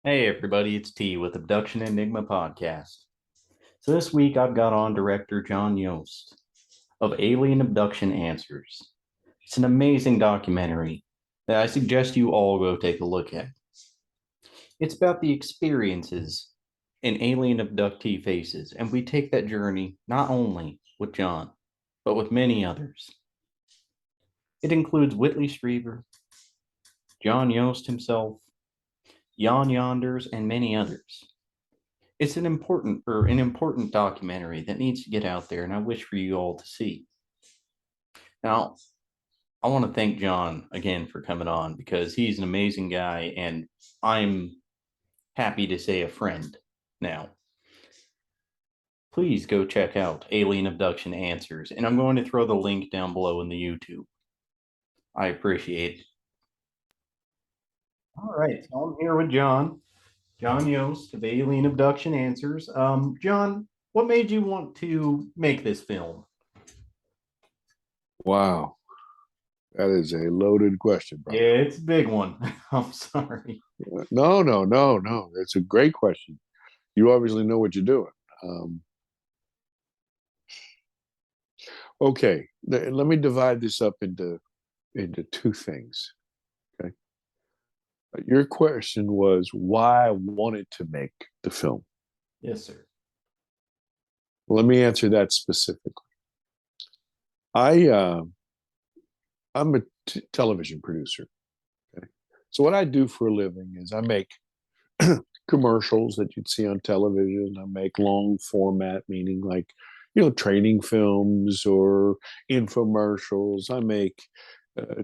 Hey everybody, it's T with Abduction Enigma Podcast. So this week I've got on director John Yost of Alien Abduction Answers. It's an amazing documentary that I suggest you all go take a look at. It's about the experiences an alien abductee faces, and we take that journey not only with John, but with many others. It includes Whitley Strieber, John Yost himself, Jan Yonders, and many others. It's an important documentary that needs to get out there, and I wish for you all to see. Now, I want to thank John again for coming on because he's an amazing guy, and I'm happy to say a friend now. Please go check out Alien Abduction Answers, and I'm going to throw the link down below in the YouTube. I appreciate it. All right, so I'm here with John Yost of Alien Abduction Answers. John, what made you want to make this film? Wow, that is a loaded question, Yeah, brother. it's a big one. I'm sorry. No, no, no, no. It's a great question. You obviously know what you're doing. Um, okay, let me divide this up into two things. Okay, your question was why I wanted to make the film. Yes, sir. Let me answer that specifically. I I'm a television producer. Okay, so what I do for a living is I make commercials that you'd see on television. I make long format, meaning like, training films or infomercials. I make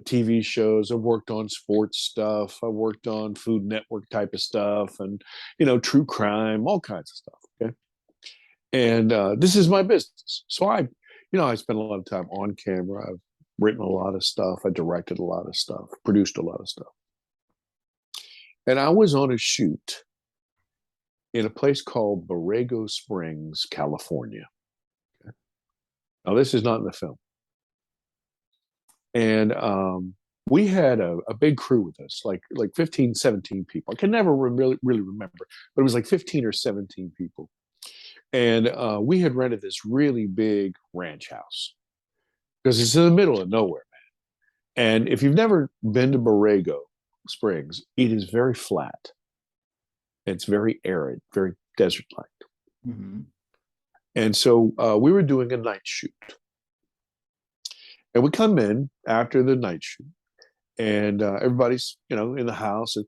TV shows. I've worked on sports stuff. I worked on Food Network type of stuff and, true crime, all kinds of stuff. Okay. And this is my business. So I spend a lot of time on camera. I've written a lot of stuff. I directed a lot of stuff, produced a lot of stuff. And I was on a shoot in a place called Borrego Springs, California. Okay. Now, this is not in the film. And we had a big crew with us, like 15, 17 people. I can never really remember, but it was like 15 or 17 people. And we had rented this really big ranch house because it's in the middle of nowhere, man. And if you've never been to Borrego Springs, it is very flat. It's very arid, very desert-like. Mm-hmm. And so we were doing a night shoot. And we come in after the night shoot, and everybody's, in the house. And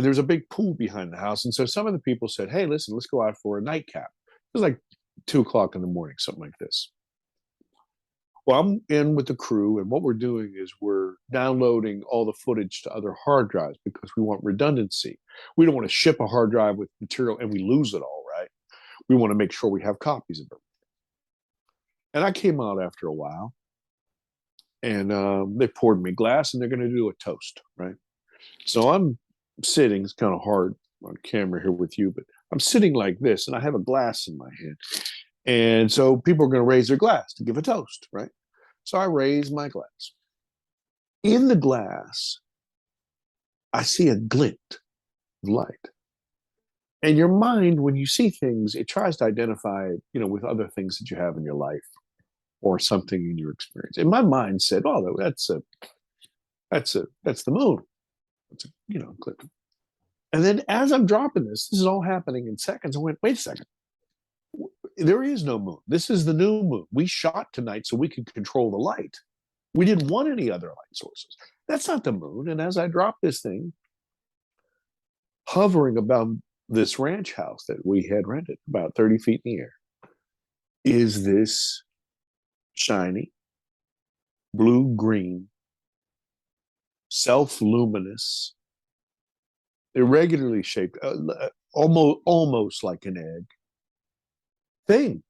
there's a big pool behind the house. And so some of the people said, hey, listen, let's go out for a nightcap. It was like 2 o'clock in the morning, something like this. Well, I'm in with the crew, and what we're doing is we're downloading all the footage to other hard drives because we want redundancy. We don't want to ship a hard drive with material and we lose it all, right? We want to make sure we have copies of it. And I came out after a while, and they poured me glass, and they're going to do a toast, right? So I'm sitting. It's kind of hard on camera here with you, but I'm sitting like this, and I have a glass in my hand. And so people are going to raise their glass to give a toast, right? So I raise my glass. In the glass, I see a glint of light. And your mind, when you see things, it tries to identify it, with other things that you have in your life or something in your experience. And my mind said, "Oh, that's the moon." It's clip. And then as I'm dropping this is all happening in seconds. I went, wait a second. There is no moon. This is the new moon. We shot tonight so we could control the light. We didn't want any other light sources. That's not the moon. And as I drop this thing, hovering above this ranch house that we had rented, about 30 feet in the air, is this shiny, blue-green, self-luminous, irregularly shaped, almost like an egg thing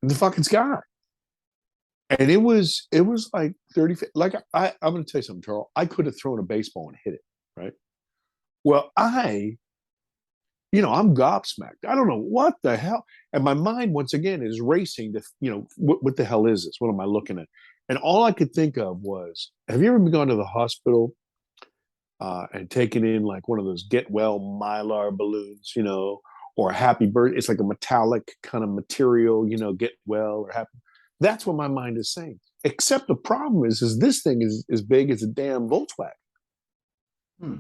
in the fucking sky. And it was like 30 feet. Like I'm going to tell you something, Charles. I could have thrown a baseball and hit it, right? Well, I'm gobsmacked. I don't know what the hell. And my mind, once again, is racing to, what the hell is this? What am I looking at? And all I could think of was, have you ever gone to the hospital and taking in like one of those get well mylar balloons, or a happy bird. It's like a metallic kind of material, get well or happy. That's what my mind is saying. Except the problem is this thing is as big as a damn Volkswagen. Hmm.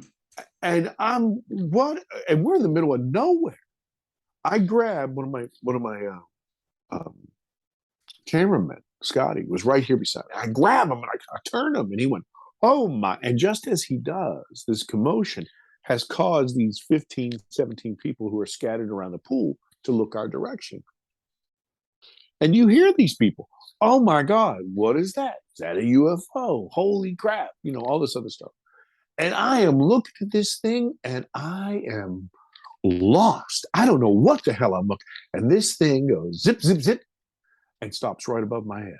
And and we're in the middle of nowhere. I grabbed one of my um, cameramen, Scotty, was right here beside me. I grab him and I turn him, and he went, "Oh my!" And just as he does, this commotion has caused these 15, 17 people who are scattered around the pool to look our direction. And you hear these people, "Oh my God, what is that? Is that a UFO? Holy crap!" All this other stuff. And I am looking at this thing, and I am lost. I don't know what the hell I'm looking. And this thing goes zip, zip, zip, and stops right above my head.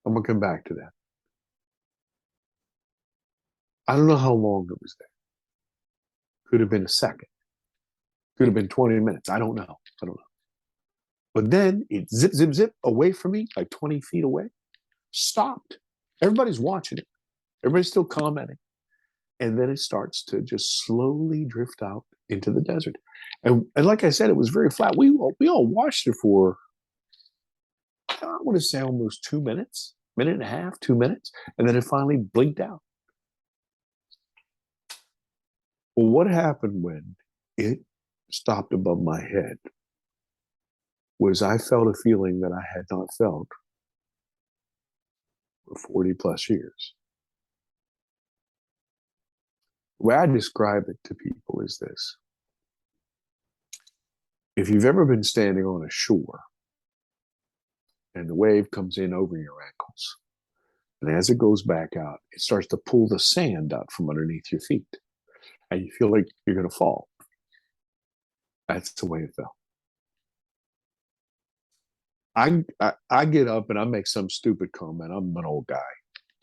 I'm gonna come back to that. I don't know how long it was there. Could have been a second. Could have been 20 minutes. I don't know. I don't know. But then it zip, zip, zip away from me, like 20 feet away. Stopped. Everybody's watching it. Everybody's still commenting. And then it starts to just slowly drift out into the desert. And like I said, it was very flat. We all watched it for, I want to say, almost 2 minutes, minute and a half, 2 minutes. And then it finally blinked out. Well, what happened when it stopped above my head was I felt a feeling that I had not felt for 40 plus years. The way I describe it to people is this. If you've ever been standing on a shore and the wave comes in over your ankles, and as it goes back out, it starts to pull the sand out from underneath your feet, and you feel like you're going to fall. That's the way it felt. I get up and I make some stupid comment. I'm an old guy.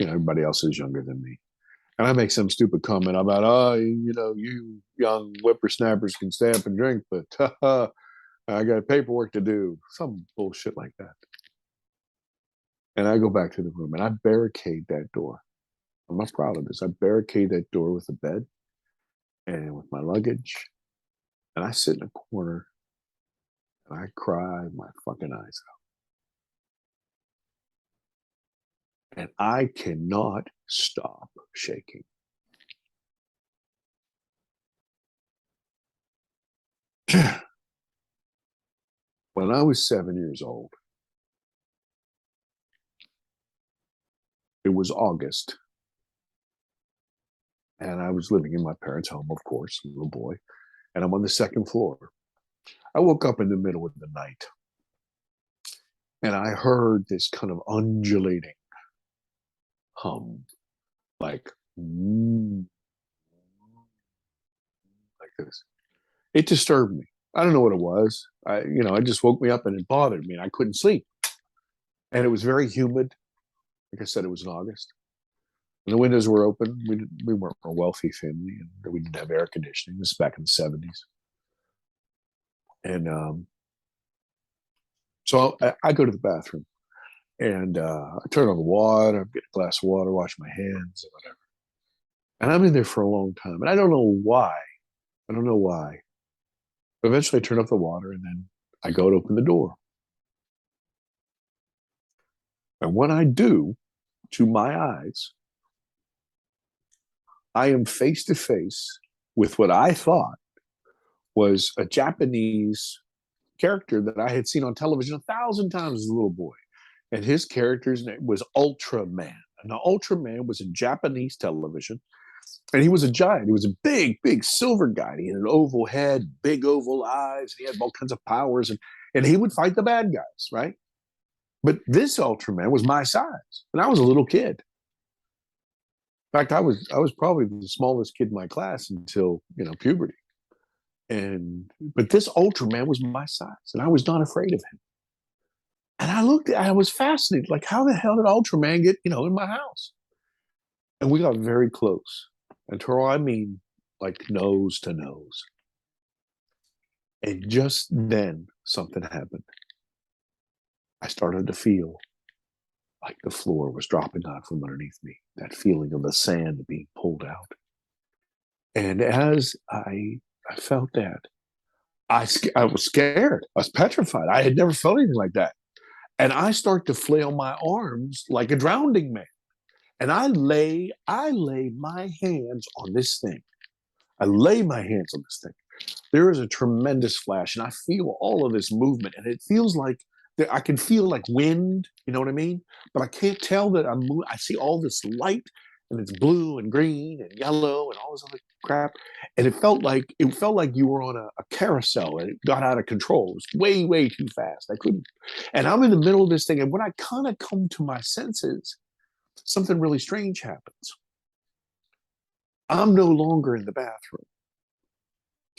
Everybody else is younger than me. And I make some stupid comment about, you young whippersnappers can stay up and drink, but I got paperwork to do. Some bullshit like that. And I go back to the room and I barricade that door. I'm not proud of this. I barricade that door with a bed and with my luggage. And I sit in a corner and I cry my fucking eyes out. And I cannot stop shaking. When I was 7 years old, it was August, and I was living in my parents' home, of course, a little boy, and I'm on the second floor. I woke up in the middle of the night, and I heard this kind of undulating hum, like this. It disturbed me. I don't know what it was. It just woke me up and it bothered me, and I couldn't sleep. And it was very humid. Like I said, it was in August. And the windows were open. We weren't a wealthy family, and we didn't have air conditioning. This is back in the 70s. And so I go to the bathroom, and I turn on the water, get a glass of water, wash my hands, and whatever. And I'm in there for a long time. And I don't know why. I don't know why. But eventually I turn off the water, and then I go to open the door. And when I do, to my eyes, I am face to face with what I thought was a Japanese character that I had seen on television 1,000 times as a little boy. And his character's name was Ultraman. And the Ultraman was in Japanese television. And he was a giant. He was a big, big silver guy. He had an oval head, big oval eyes. He had all kinds of powers. And he would fight the bad guys, right? But this Ultraman was my size. And I was a little kid. In fact, I was probably the smallest kid in my class until puberty. But this Ultraman was my size, and I was not afraid of him. And I was fascinated, like how the hell did Ultraman get in my house? And we got very close, until I mean like nose to nose. And just then something happened. I started to feel like the floor was dropping out from underneath me, that feeling of the sand being pulled out. And as I felt that, I was scared. I was petrified. I had never felt anything like that. And I start to flail my arms like a drowning man. And I lay my hands on this thing. I lay my hands on this thing. There is a tremendous flash, and I feel all of this movement, and it feels like I can feel like wind. You know what I mean? But I can't tell that I'm moving. I see all this light, and it's blue and green and yellow and all this other crap. And it felt like you were on a carousel, and it got out of control. It was way, way too fast. I couldn't. And I'm in the middle of this thing, and when I kind of come to my senses, something really strange happens. I'm no longer in the bathroom.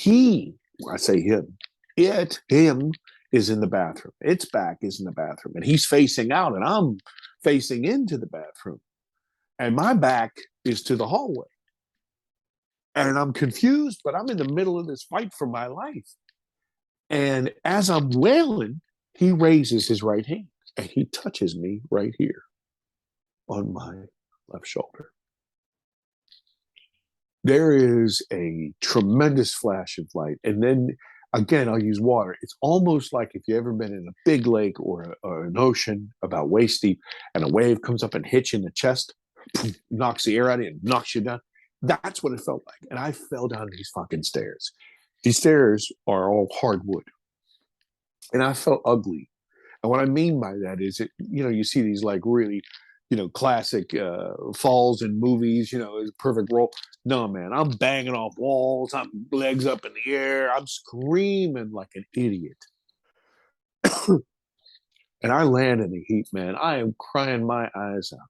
I say him, him is in the bathroom. Its back is in the bathroom. And he's facing out, and I'm facing into the bathroom. And my back is to the hallway. And I'm confused, but I'm in the middle of this fight for my life. And as I'm wailing, he raises his right hand and he touches me right here on my left shoulder. There is a tremendous flash of light. And then again, I'll use water. It's almost like if you've ever been in a big lake or an ocean about waist deep, and a wave comes up and hits you in the chest, knocks the air out of you and knocks you down. That's what it felt like. And I fell down these fucking stairs. These stairs are all hardwood. And I felt ugly. And what I mean by that is, you see these like really, classic falls in movies, perfect role. No, man, I'm banging off walls. I'm legs up in the air. I'm screaming like an idiot. And I land in the heat, man. I am crying my eyes out.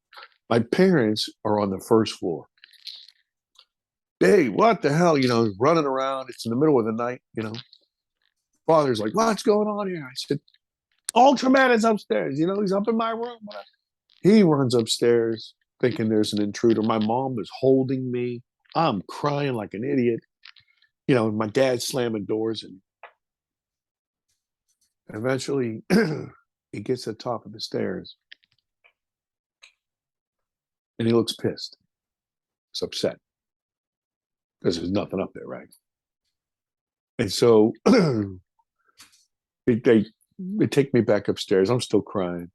My parents are on the first floor. Hey, what the hell? Running around. It's in the middle of the night, Father's like, what's going on here? I said, Ultraman is upstairs. He's up in my room. He runs upstairs thinking there's an intruder. My mom is holding me. I'm crying like an idiot. My dad's slamming doors. And eventually he gets to the top of the stairs. And he looks pissed. He's upset. Because there's nothing up there, right? And so they take me back upstairs. I'm still crying,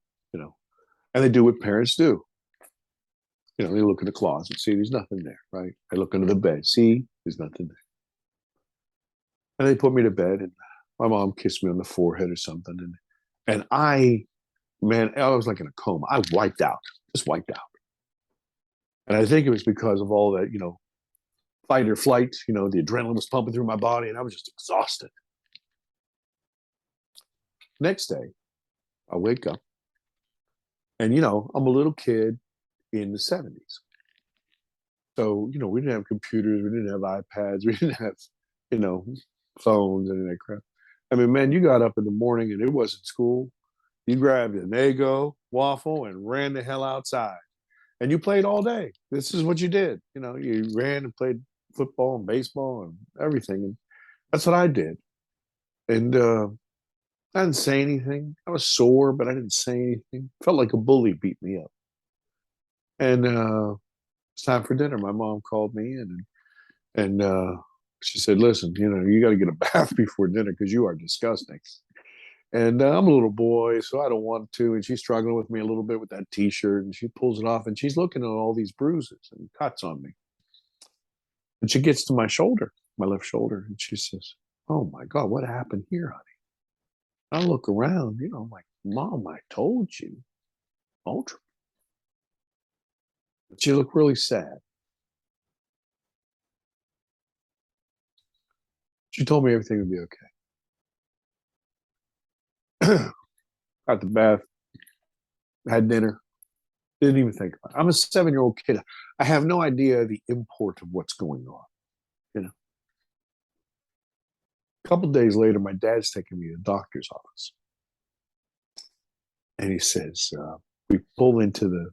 and they do what parents do. They look in the closet, see there's nothing there, right? I look under the bed, see there's nothing there. And they put me to bed, and my mom kissed me on the forehead or something. And I was like in a coma. I wiped out, just wiped out. And I think it was because of all that, fight or flight, the adrenaline was pumping through my body, and I was just exhausted. Next day, I wake up, and I'm a little kid in the 70s. So, we didn't have computers, we didn't have iPads, we didn't have, phones and that crap. I mean, man, you got up in the morning and it wasn't school. You grabbed an Eggo waffle and ran the hell outside. And you played all day. This is what you did. You ran and played football and baseball and everything. And that's what I did. And I didn't say anything. I was sore, but I didn't say anything. Felt like a bully beat me up. And it's time for dinner. My mom called me in, and she said, listen, you got to get a bath before dinner because you are disgusting. And I'm a little boy, so I don't want to. And she's struggling with me a little bit with that T-shirt, and she pulls it off, and she's looking at all these bruises and cuts on me. And she gets to my shoulder, my left shoulder, and she says, oh my God, what happened here, honey? I look around, I'm like, Mom, I told you, Ultra. But she looked really sad. She told me everything would be okay. Got the bath, had dinner, didn't even think about it. I'm a 7-year-old kid. I have no idea the import of what's going on. A couple of days later, my dad's taking me to the doctor's office. And he says, we pull into the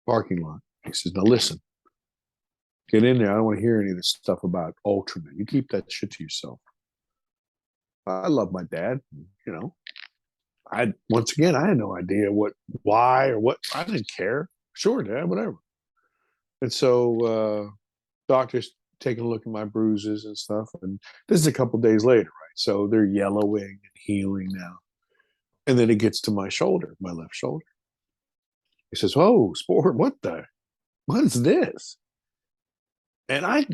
parking lot. He says, now listen, get in there. I don't want to hear any of this stuff about Ultraman. You keep that shit to yourself. I love my dad, Once again, I had no idea why or what. I didn't care. Sure, Dad, whatever. And so doctors taking a look at my bruises and stuff. And this is a couple days later, right? So they're yellowing and healing now. And then it gets to my shoulder, my left shoulder. He says, "Oh, sport, what is this?" And I'm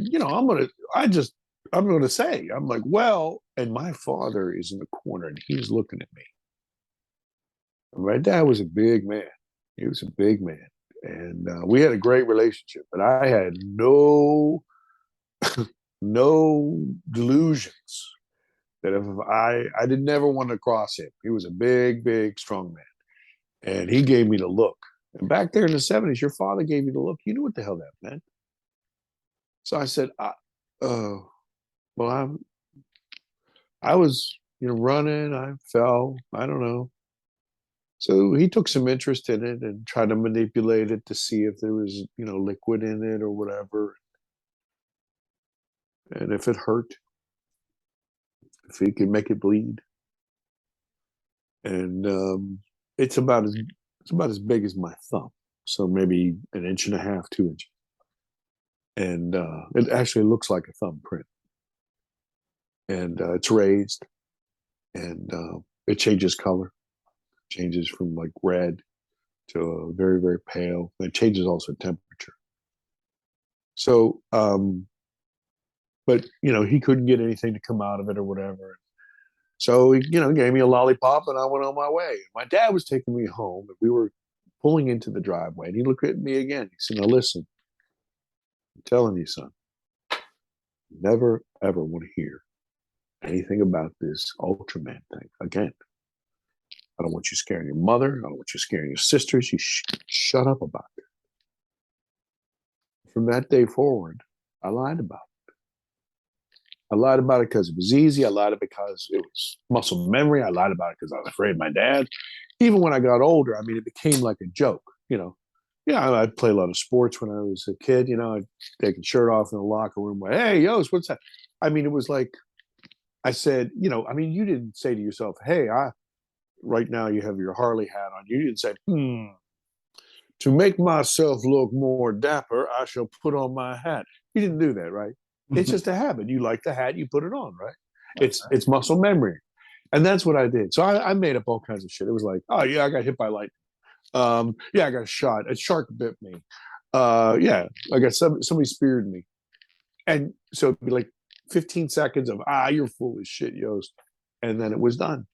gonna say, I'm like, well, and my father is in the corner and he's looking at me. My dad was a big man. He was a big man. And we had a great relationship, but I had no delusions that if I did never want to cross him. He was a big, strong man, and he gave me the look. And back there in the '70s, your father gave you the look. You knew what the hell that meant. So I said, well, I was running. I fell. I don't know. So he took some interest in it and tried to manipulate it to see if there was liquid in it or whatever, and if it hurt, if he could make it bleed. And it's about as big as my thumb, so maybe an inch and a half, 2 inches, and it actually looks like a thumbprint, and it's raised, and it changes color, changes from like red to a very, very pale. It changes also temperature. So, but he couldn't get anything to come out of it or whatever. So he, gave me a lollipop, and I went on my way. My dad was taking me home, and we were pulling into the driveway, and he looked at me again. He said, "Now listen, I'm telling you, son, never ever want to hear anything about this Ultraman thing again. I don't want you scaring your mother. I don't want you scaring your sisters. You shut up about it." From that day forward, I lied about it. I lied about it because it was easy. I lied about it because it was muscle memory. I lied about it because I was afraid of my dad. Even when I got older, I mean, it became like a joke, Yeah, I'd play a lot of sports when I was a kid. I'd take a shirt off in the locker room. Hey, Yost, what's that? I mean, it was like I said, I mean, you didn't say to yourself, "Hey, right now you have your Harley hat on." You didn't say, "To make myself look more dapper, I shall put on my hat." You didn't do that, right? It's just a habit. You like the hat, you put it on, right? It's muscle memory. And that's what I did. So I made up all kinds of shit. It was like, oh yeah, I got hit by lightning. Yeah, I got shot. A shark bit me. Yeah, I got somebody speared me. And so it'd be like 15 seconds of you're full of shit, Yost. And then it was done.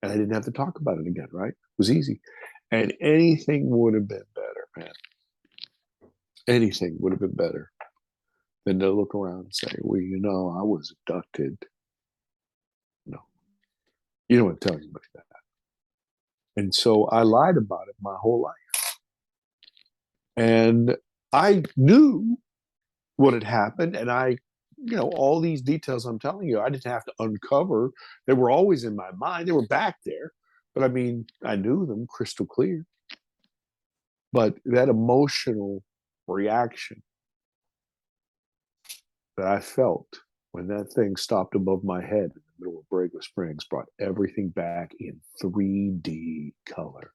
And I didn't have to talk about it again, right? It was easy. And anything would have been better, man. Anything would have been better than to look around and say, well, I was abducted. No, you don't want to tell anybody that. And so I lied about it my whole life. And I knew what had happened. And all these details I'm telling you, I didn't have to uncover. They were always in my mind. They were back there. But I mean, I knew them crystal clear. But that emotional reaction that I felt when that thing stopped above my head in the middle of Borrego Springs brought everything back in 3D color.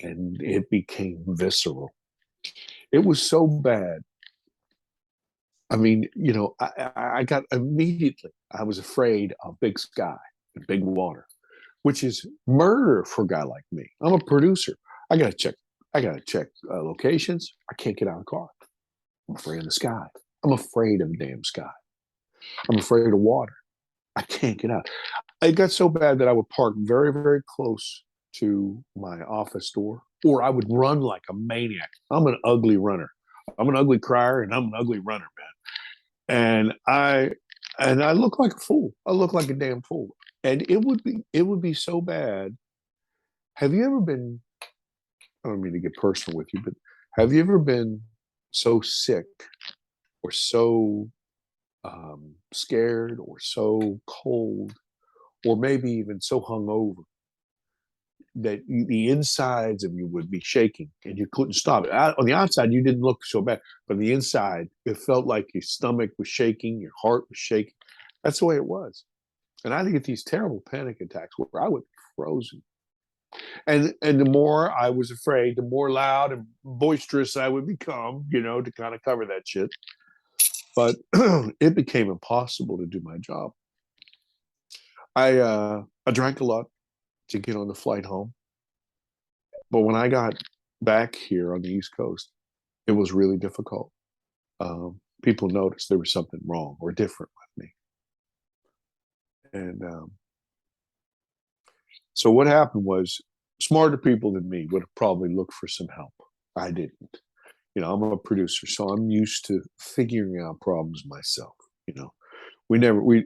And it became visceral. It was so bad. I mean, I got immediately, I was afraid of big sky and big water, which is murder for a guy like me. I'm a producer. I got to check locations. I can't get out of the car. I'm afraid of the sky. I'm afraid of the damn sky. I'm afraid of water. I can't get out. It got so bad that I would park very, very close to my office door, or I would run like a maniac. I'm an ugly runner. I'm an ugly crier, and I'm an ugly runner, man. And I look like a fool. I look like a damn fool. And it would be so bad. Have you ever been? I don't mean to get personal with you, but have you ever been so sick or so scared or so cold or maybe even so hungover that the insides of you would be shaking and you couldn't stop it? On the outside, you didn't look so bad, but on the inside, it felt like your stomach was shaking, your heart was shaking. That's the way it was. And I get these terrible panic attacks where I would be frozen. And the more I was afraid, the more loud and boisterous I would become, to kind of cover that shit. But it became impossible to do my job. I drank a lot to get on the flight home, but when I got back here on the East Coast, it was really difficult. People noticed there was something wrong or different with me, and so what happened was, smarter people than me would have probably looked for some help. I didn't. I'm a producer, so I'm used to figuring out problems myself. We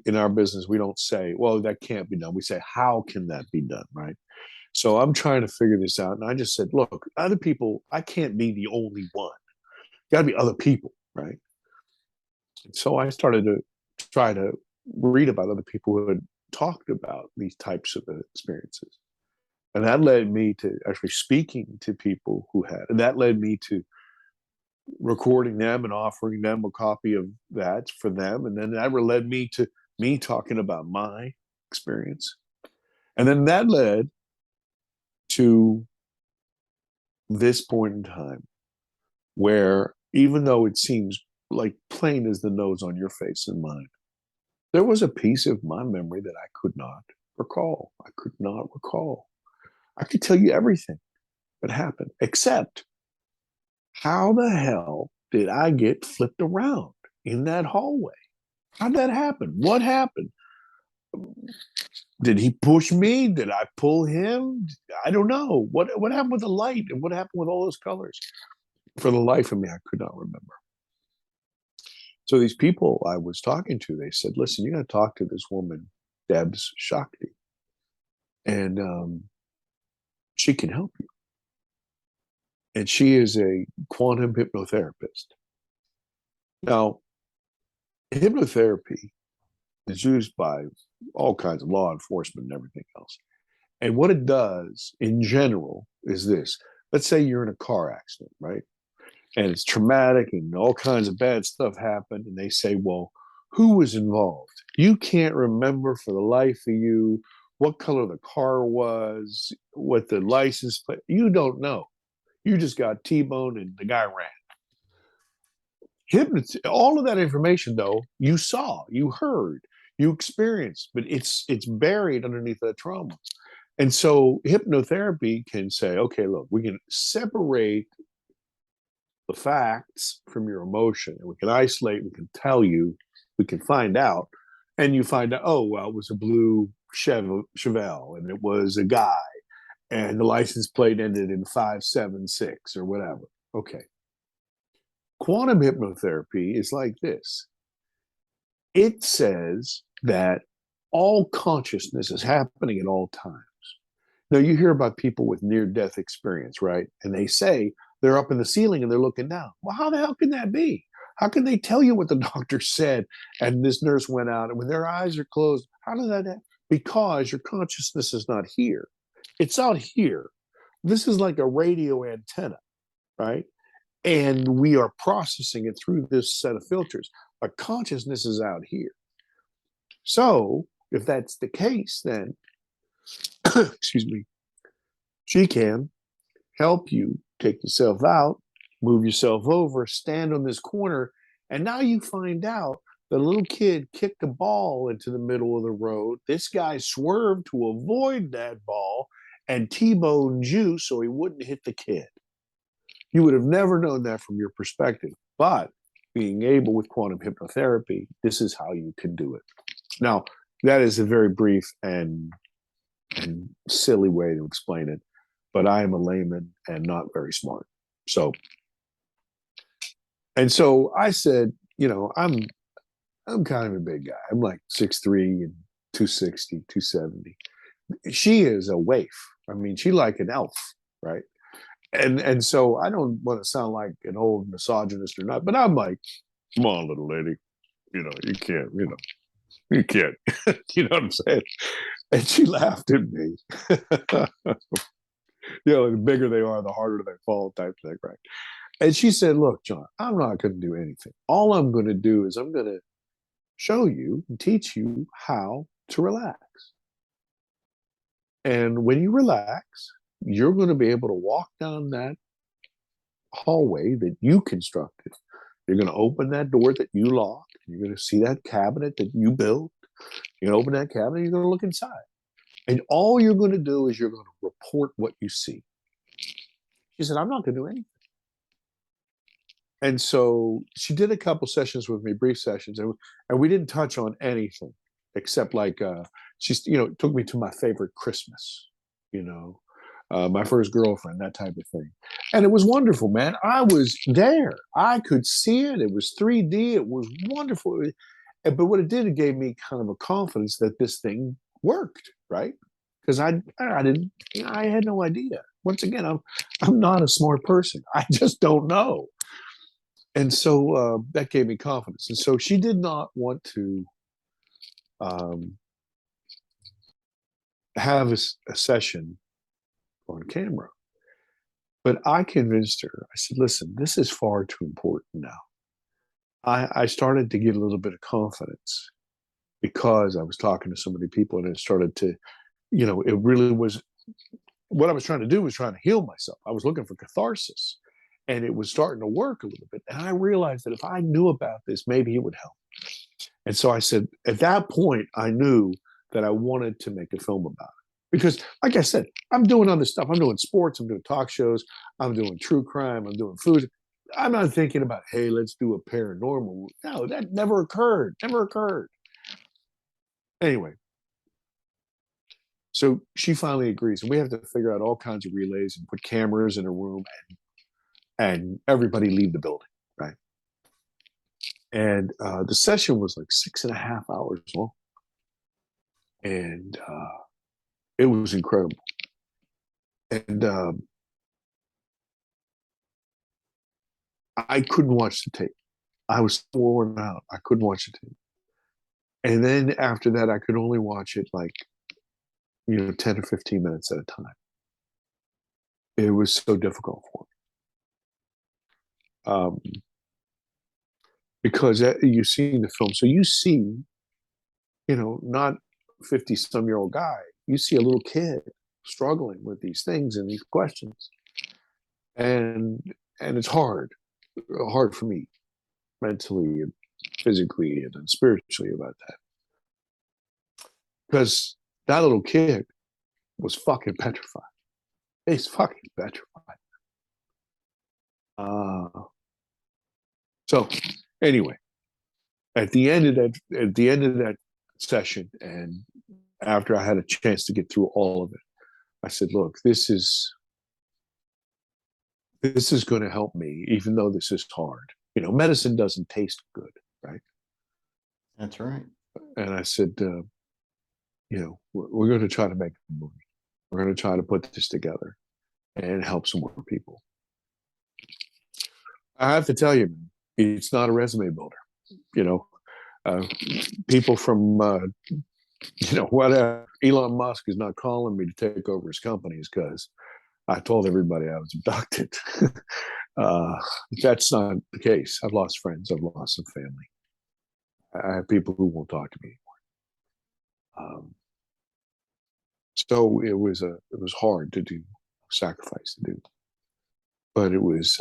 in our business, we don't say, well, that can't be done. We say, how can that be done, right? So I'm trying to figure this out. And I just said, look, other people, I can't be the only one. Got to be other people, right? And so I started to try to read about other people who had talked about these types of experiences. And that led me to actually speaking to people who had, and that led me to recording them and offering them a copy of that for them. And then that led me to me talking about my experience. And then that led to this point in time where, even though it seems like plain as the nose on your face and mine, there was a piece of my memory that I could not recall. I could not recall. I could tell you everything that happened, except how the hell did I get flipped around in that hallway? How'd that happen? What happened? Did he push me? Did I pull him? I don't know. What happened with the light and what happened with all those colors? For the life of me, I could not remember. So these people I was talking to, they said, listen, you got to talk to this woman, Debs Shakti, and she can help you. And she is a quantum hypnotherapist. Now, hypnotherapy is used by all kinds of law enforcement and everything else. And what it does in general is this. Let's say you're in a car accident, right? And it's traumatic and all kinds of bad stuff happened. And they say, well, who was involved? You can't remember for the life of you what color the car was, what the license plate. You don't know. You just got T-boned and the guy ran. All of that information, though, you saw, you heard, you experienced, but it's buried underneath that trauma. And so hypnotherapy can say, okay, look, we can separate the facts from your emotion, and we can isolate, we can tell you, we can find out, and you find out, oh, well, it was a blue Chevelle, and it was a guy, and the license plate ended in 576 or whatever. Okay. Quantum hypnotherapy is like this. It says that all consciousness is happening at all times. Now, you hear about people with near-death experience, right? And they say they're up in the ceiling and they're looking down. Well, how the hell can that be? How can they tell you what the doctor said and this nurse went out and when their eyes are closed? How does that happen? Because your consciousness is not here. It's out here. This is like a radio antenna, right? And we are processing it through this set of filters. Our consciousness is out here. So if that's the case, then, excuse me, she can help you take yourself out, move yourself over, stand on this corner, and now you find out the little kid kicked a ball into the middle of the road. This guy swerved to avoid that ball and T-boned you so he wouldn't hit the kid. You would have never known that from your perspective. But being able with quantum hypnotherapy, this is how you can do it. Now, that is a very brief and silly way to explain it, but I am a layman and not very smart. So I said, I'm kind of a big guy. I'm like 6'3" and 260, 270. She is a waif. I mean, she like an elf, right? And so I don't want to sound like an old misogynist or not, but I'm like, come on, little lady, you can't, you can't, you know what I'm saying? And she laughed at me. The bigger they are, the harder they fall, type thing, right? And she said, look, John, I'm not going to do anything. All I'm going to do is I'm going to show you and teach you how to relax. And when you relax, you're going to be able to walk down that hallway that you constructed. You're going to open that door that you locked. You're going to see that cabinet that you built. You're going to open that cabinet. You're going to look inside. And all you're going to do is you're going to report what you see. She said, I'm not going to do anything. And so she did a couple sessions with me, brief sessions, and we didn't touch on anything except like she's, took me to my favorite Christmas, you know, my first girlfriend, that type of thing. And it was wonderful, man. I was there. I could see it. It was 3D. It was wonderful. But what it did, it gave me kind of a confidence that this thing worked, right? Because I didn't, I had no idea. Once again, I'm not a smart person. I just don't know. And so that gave me confidence. And so she did not want to um, have a session on camera. But I convinced her. I said, listen, this is far too important now. I started to get a little bit of confidence because I was talking to so many people, and it started to, it really was what I was trying to do was trying to heal myself. I was looking for catharsis, and it was starting to work a little bit. And I realized that if I knew about this, maybe it would help. And so I said, at that point, I knew that I wanted to make a film about it. Because, like I said, I'm doing other stuff. I'm doing sports, I'm doing talk shows, I'm doing true crime, I'm doing food. I'm not thinking about, hey, let's do a paranormal. No, that never occurred. Never occurred. Anyway, so she finally agrees, and we have to figure out all kinds of relays and put cameras in a room, and everybody leave the building, right? And the session was like 6.5 hours long, and it was incredible. And I couldn't watch the tape. I was so worn out. I couldn't watch the tape. And then after that, I could only watch it like 10 or 15 minutes at a time. It was so difficult for me. Because you see the film, so you see, not 50 some year old guy, you see a little kid struggling with these things and these questions, and it's hard for me mentally and physically and spiritually about that, because that little kid was fucking petrified. He's fucking petrified. So anyway, at the end of that session, and after I had a chance to get through all of it, I said, look, this is going to help me, even though this is hard. Medicine doesn't taste good, right? That's right. And I said, we're going to try to make a movie. We're going to try to put this together and help some more people. I have to tell you, it's not a resume builder. People from, what Elon Musk is not calling me to take over his companies because I told everybody I was abducted. That's not the case. I've lost friends. I've lost some family. I have people who won't talk to me anymore. So it was hard to do, sacrifice to do, but it was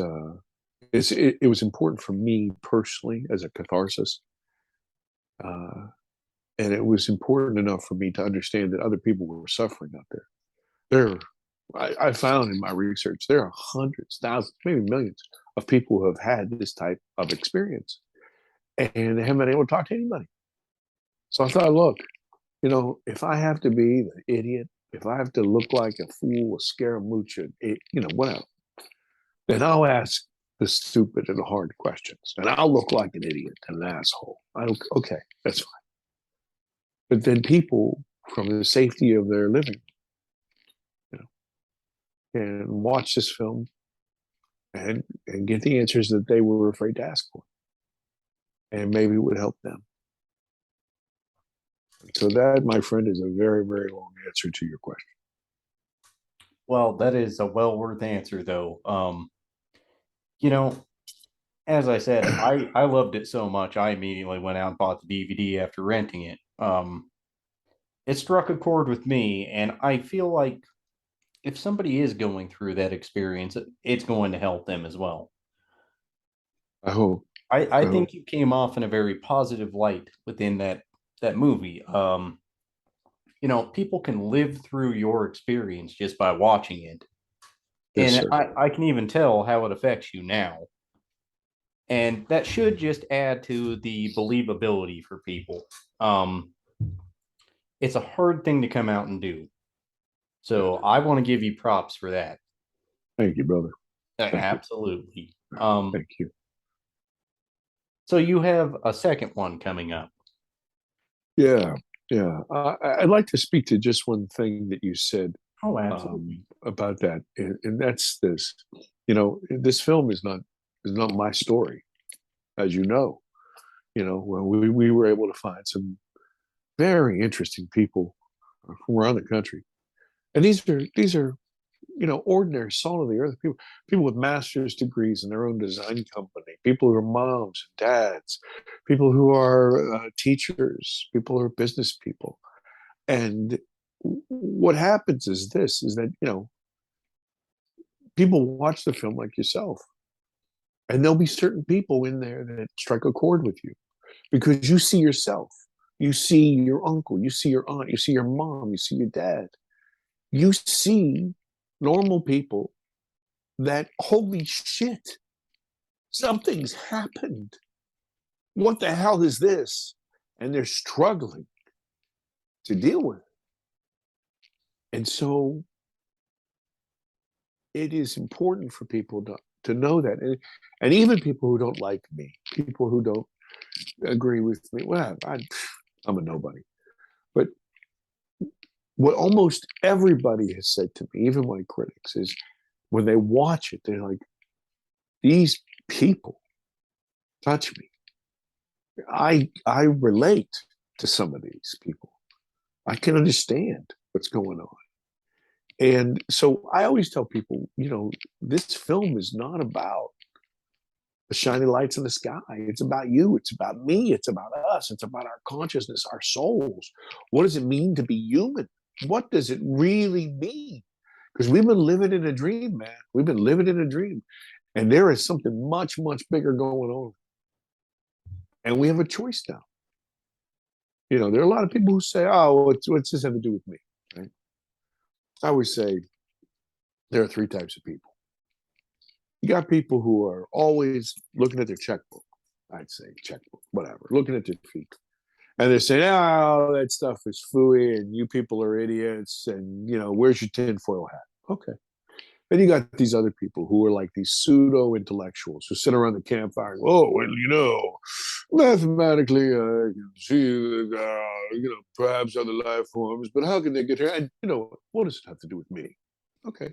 it was important for me personally as a catharsis, and it was important enough for me to understand that other people were suffering out there. I found in my research there are hundreds, thousands, maybe millions of people who have had this type of experience, and they haven't been able to talk to anybody. So I thought, look, if I have to be the idiot, if I have to look like a fool, a scaramuccia, whatever, then I'll ask the stupid and the hard questions, and I'll look like an idiot and an asshole. Okay, that's fine. But then people, from the safety of their living, can watch this film and get the answers that they were afraid to ask for, and maybe it would help them. So that, my friend, is a very, very long answer to your question. Well, that is a well worth answer, though. As I said, I loved it so much, I immediately went out and bought the DVD after renting it. it struck a chord with me, and I feel like if somebody is going through that experience, it's going to help them as well. I hope. I I hope. think you came off in a very positive light within that movie. People can live through your experience just by watching it. Yes, And sir. I can even tell how it affects you now. And that should just add to the believability for people. Um, it's a hard thing to come out and do. Yeah. So I want to give you props for that. Thank you, brother. Thank you. Absolutely. Um, Thank you. so you have a second one coming up. Yeah. Yeah. I'd like to speak to just one thing that you said Oh, absolutely. about that, and that's this. You know, this film is not my story, as you know. You know, when we were able to find some very interesting people from around the country, and these are ordinary salt of the earth people with master's degrees in their own design company, people who are moms and dads, people who are teachers, people who are business people. And what happens is this is that people watch the film like yourself, and there'll be certain people in there that strike a chord with you because you see yourself, you see your uncle, you see your aunt, you see your mom, you see your dad, you see normal people that, holy shit, something's happened. What the hell is this? And they're struggling to deal with it. And so it is important for people to know that. And even people who don't like me, people who don't agree with me, well, I'm a nobody. But what almost everybody has said to me, even my critics, is when they watch it, they're like, these people touch me. I relate to some of these people. I can understand what's going on. And so I always tell people, this film is not about the shiny lights in the sky. It's about you. It's about me. It's about us. It's about our consciousness, our souls. What does it mean to be human? What does it really mean? Because we've been living in a dream, man. We've been living in a dream. And there is something much, much bigger going on. And we have a choice now. There are a lot of people who say, oh, what's this have to do with me? Right? I always say there are three types of people. You got people who are always looking at their checkbook. I'd say checkbook, whatever, looking at their feet. And they're saying, oh, that stuff is fooey and you people are idiots. And, where's your tinfoil hat? Okay. Then you got these other people who are like these pseudo intellectuals who sit around the campfire and, oh, well, mathematically, I can see, perhaps other life forms, but how can they get here? And, what does it have to do with me? Okay.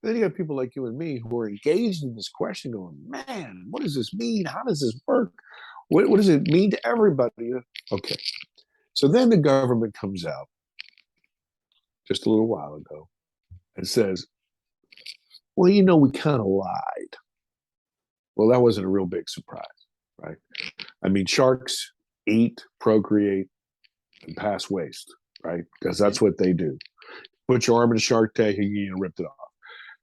Then you got people like you and me who are engaged in this question going, man, what does this mean? How does this work? What does it mean to everybody? Okay. So then the government comes out just a little while ago and says, well, we kind of lied. Well, that wasn't a real big surprise, right? I mean, sharks eat, procreate, and pass waste, right? Because that's what they do. Put your arm in a shark tank and you ripped it off.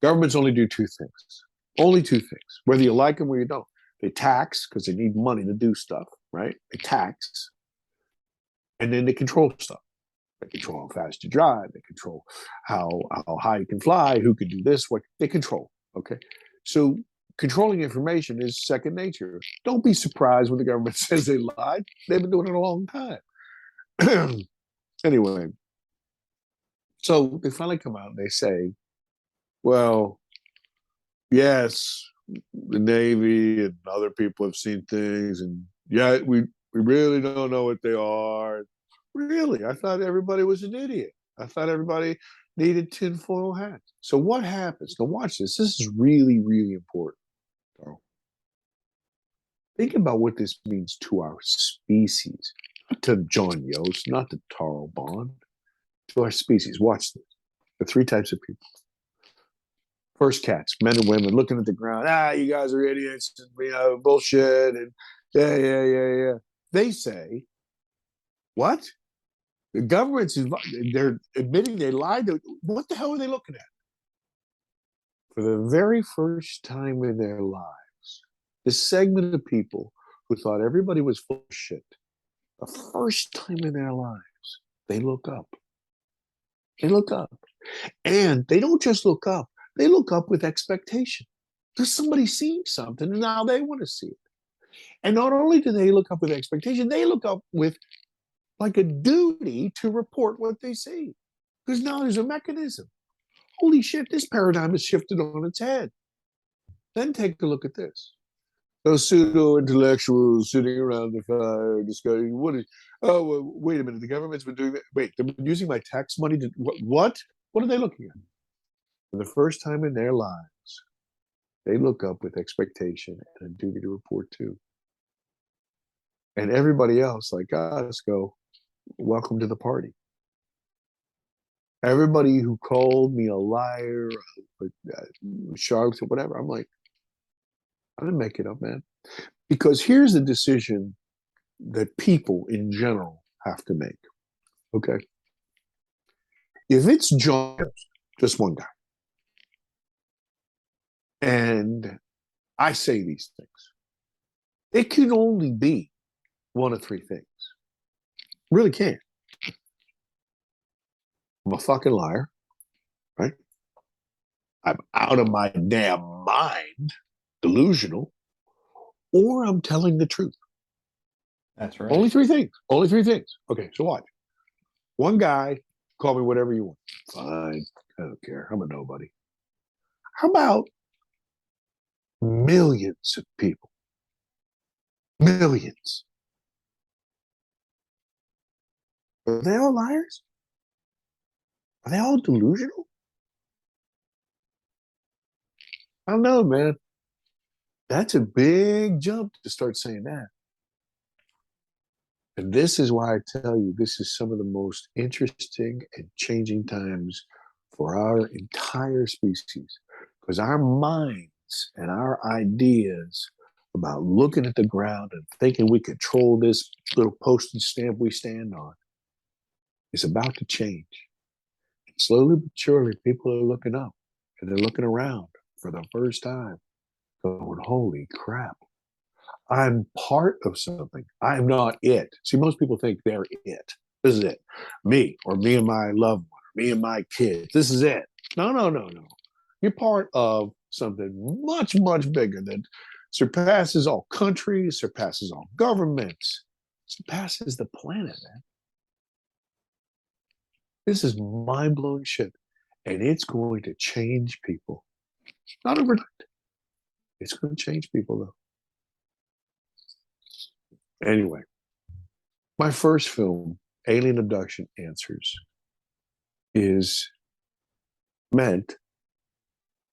Governments only do two things. Only two things. Whether you like them or you don't. They tax because they need money to do stuff, right? They tax. And then they control stuff. They control how fast you drive. They control how high you can fly, who can do this, what they control. Okay. So controlling information is second nature. Don't be surprised when the government says they lied. They've been doing it a long time. Anyway, so they finally come out and they say, well, yes, the Navy and other people have seen things, and yeah, we really don't know what they are. Really, I thought everybody was an idiot. I thought everybody needed tinfoil hats. So what happens? Now watch this. This is really, really important. Carl. Think about what this means to our species, not to John Yost, not to Taro Bond, to our species. Watch this. The three types of people. First cats, men and women, looking at the ground. You guys are idiots, and, bullshit, and yeah. They say, what? The government's they're admitting they lied. What the hell are they looking at? For the very first time in their lives, this segment of people who thought everybody was full of shit, the first time in their lives, they look up. They look up. And they don't just look up, they look up with expectation. There's somebody seeing something, and now they want to see it. And not only do they look up with expectation, they look up with like a duty to report what they see. Because now there's a mechanism. Holy shit, this paradigm is shifted on its head. Then take a look at this. Those pseudo intellectuals sitting around the fire discussing what is, oh, well, wait a minute, the government's been doing that. Wait, they've been using my tax money to, what? What are they looking at? For the first time in their lives, they look up with expectation and a duty to report to. And everybody else, like us, go, welcome to the party. Everybody who called me a liar, sharks, or whatever, I'm like, I didn't make it up, man. Because here's the decision that people in general have to make. Okay. If it's John Yost, just one guy, and I say these things, it can only be one of three things. Really can't. I'm a fucking liar, right? I'm out of my damn mind, delusional, or I'm telling the truth. That's right. Only three things. Only three things. Okay, so watch. One guy, call me whatever you want. Fine. I don't care. I'm a nobody. How about millions of people? Millions. Are they all liars? Are they all delusional? I don't know, man. That's a big jump to start saying that. And this is why I tell you, this is some of the most interesting and changing times for our entire species. Because our minds and our ideas about looking at the ground and thinking we control this little postage stamp we stand on is about to change. And slowly but surely, people are looking up and they're looking around for the first time, going, holy crap. I'm part of something. I'm not it. See, most people think they're it. This is it. Me, or me and my loved one, or me and my kids. This is it. No, no, no, no. You're part of something much, much bigger that surpasses all countries, surpasses all governments, surpasses the planet, man. This is mind-blowing shit. And it's going to change people. Not overnight. It's going to change people, though. Anyway, my first film, Alien Abduction Answers, is meant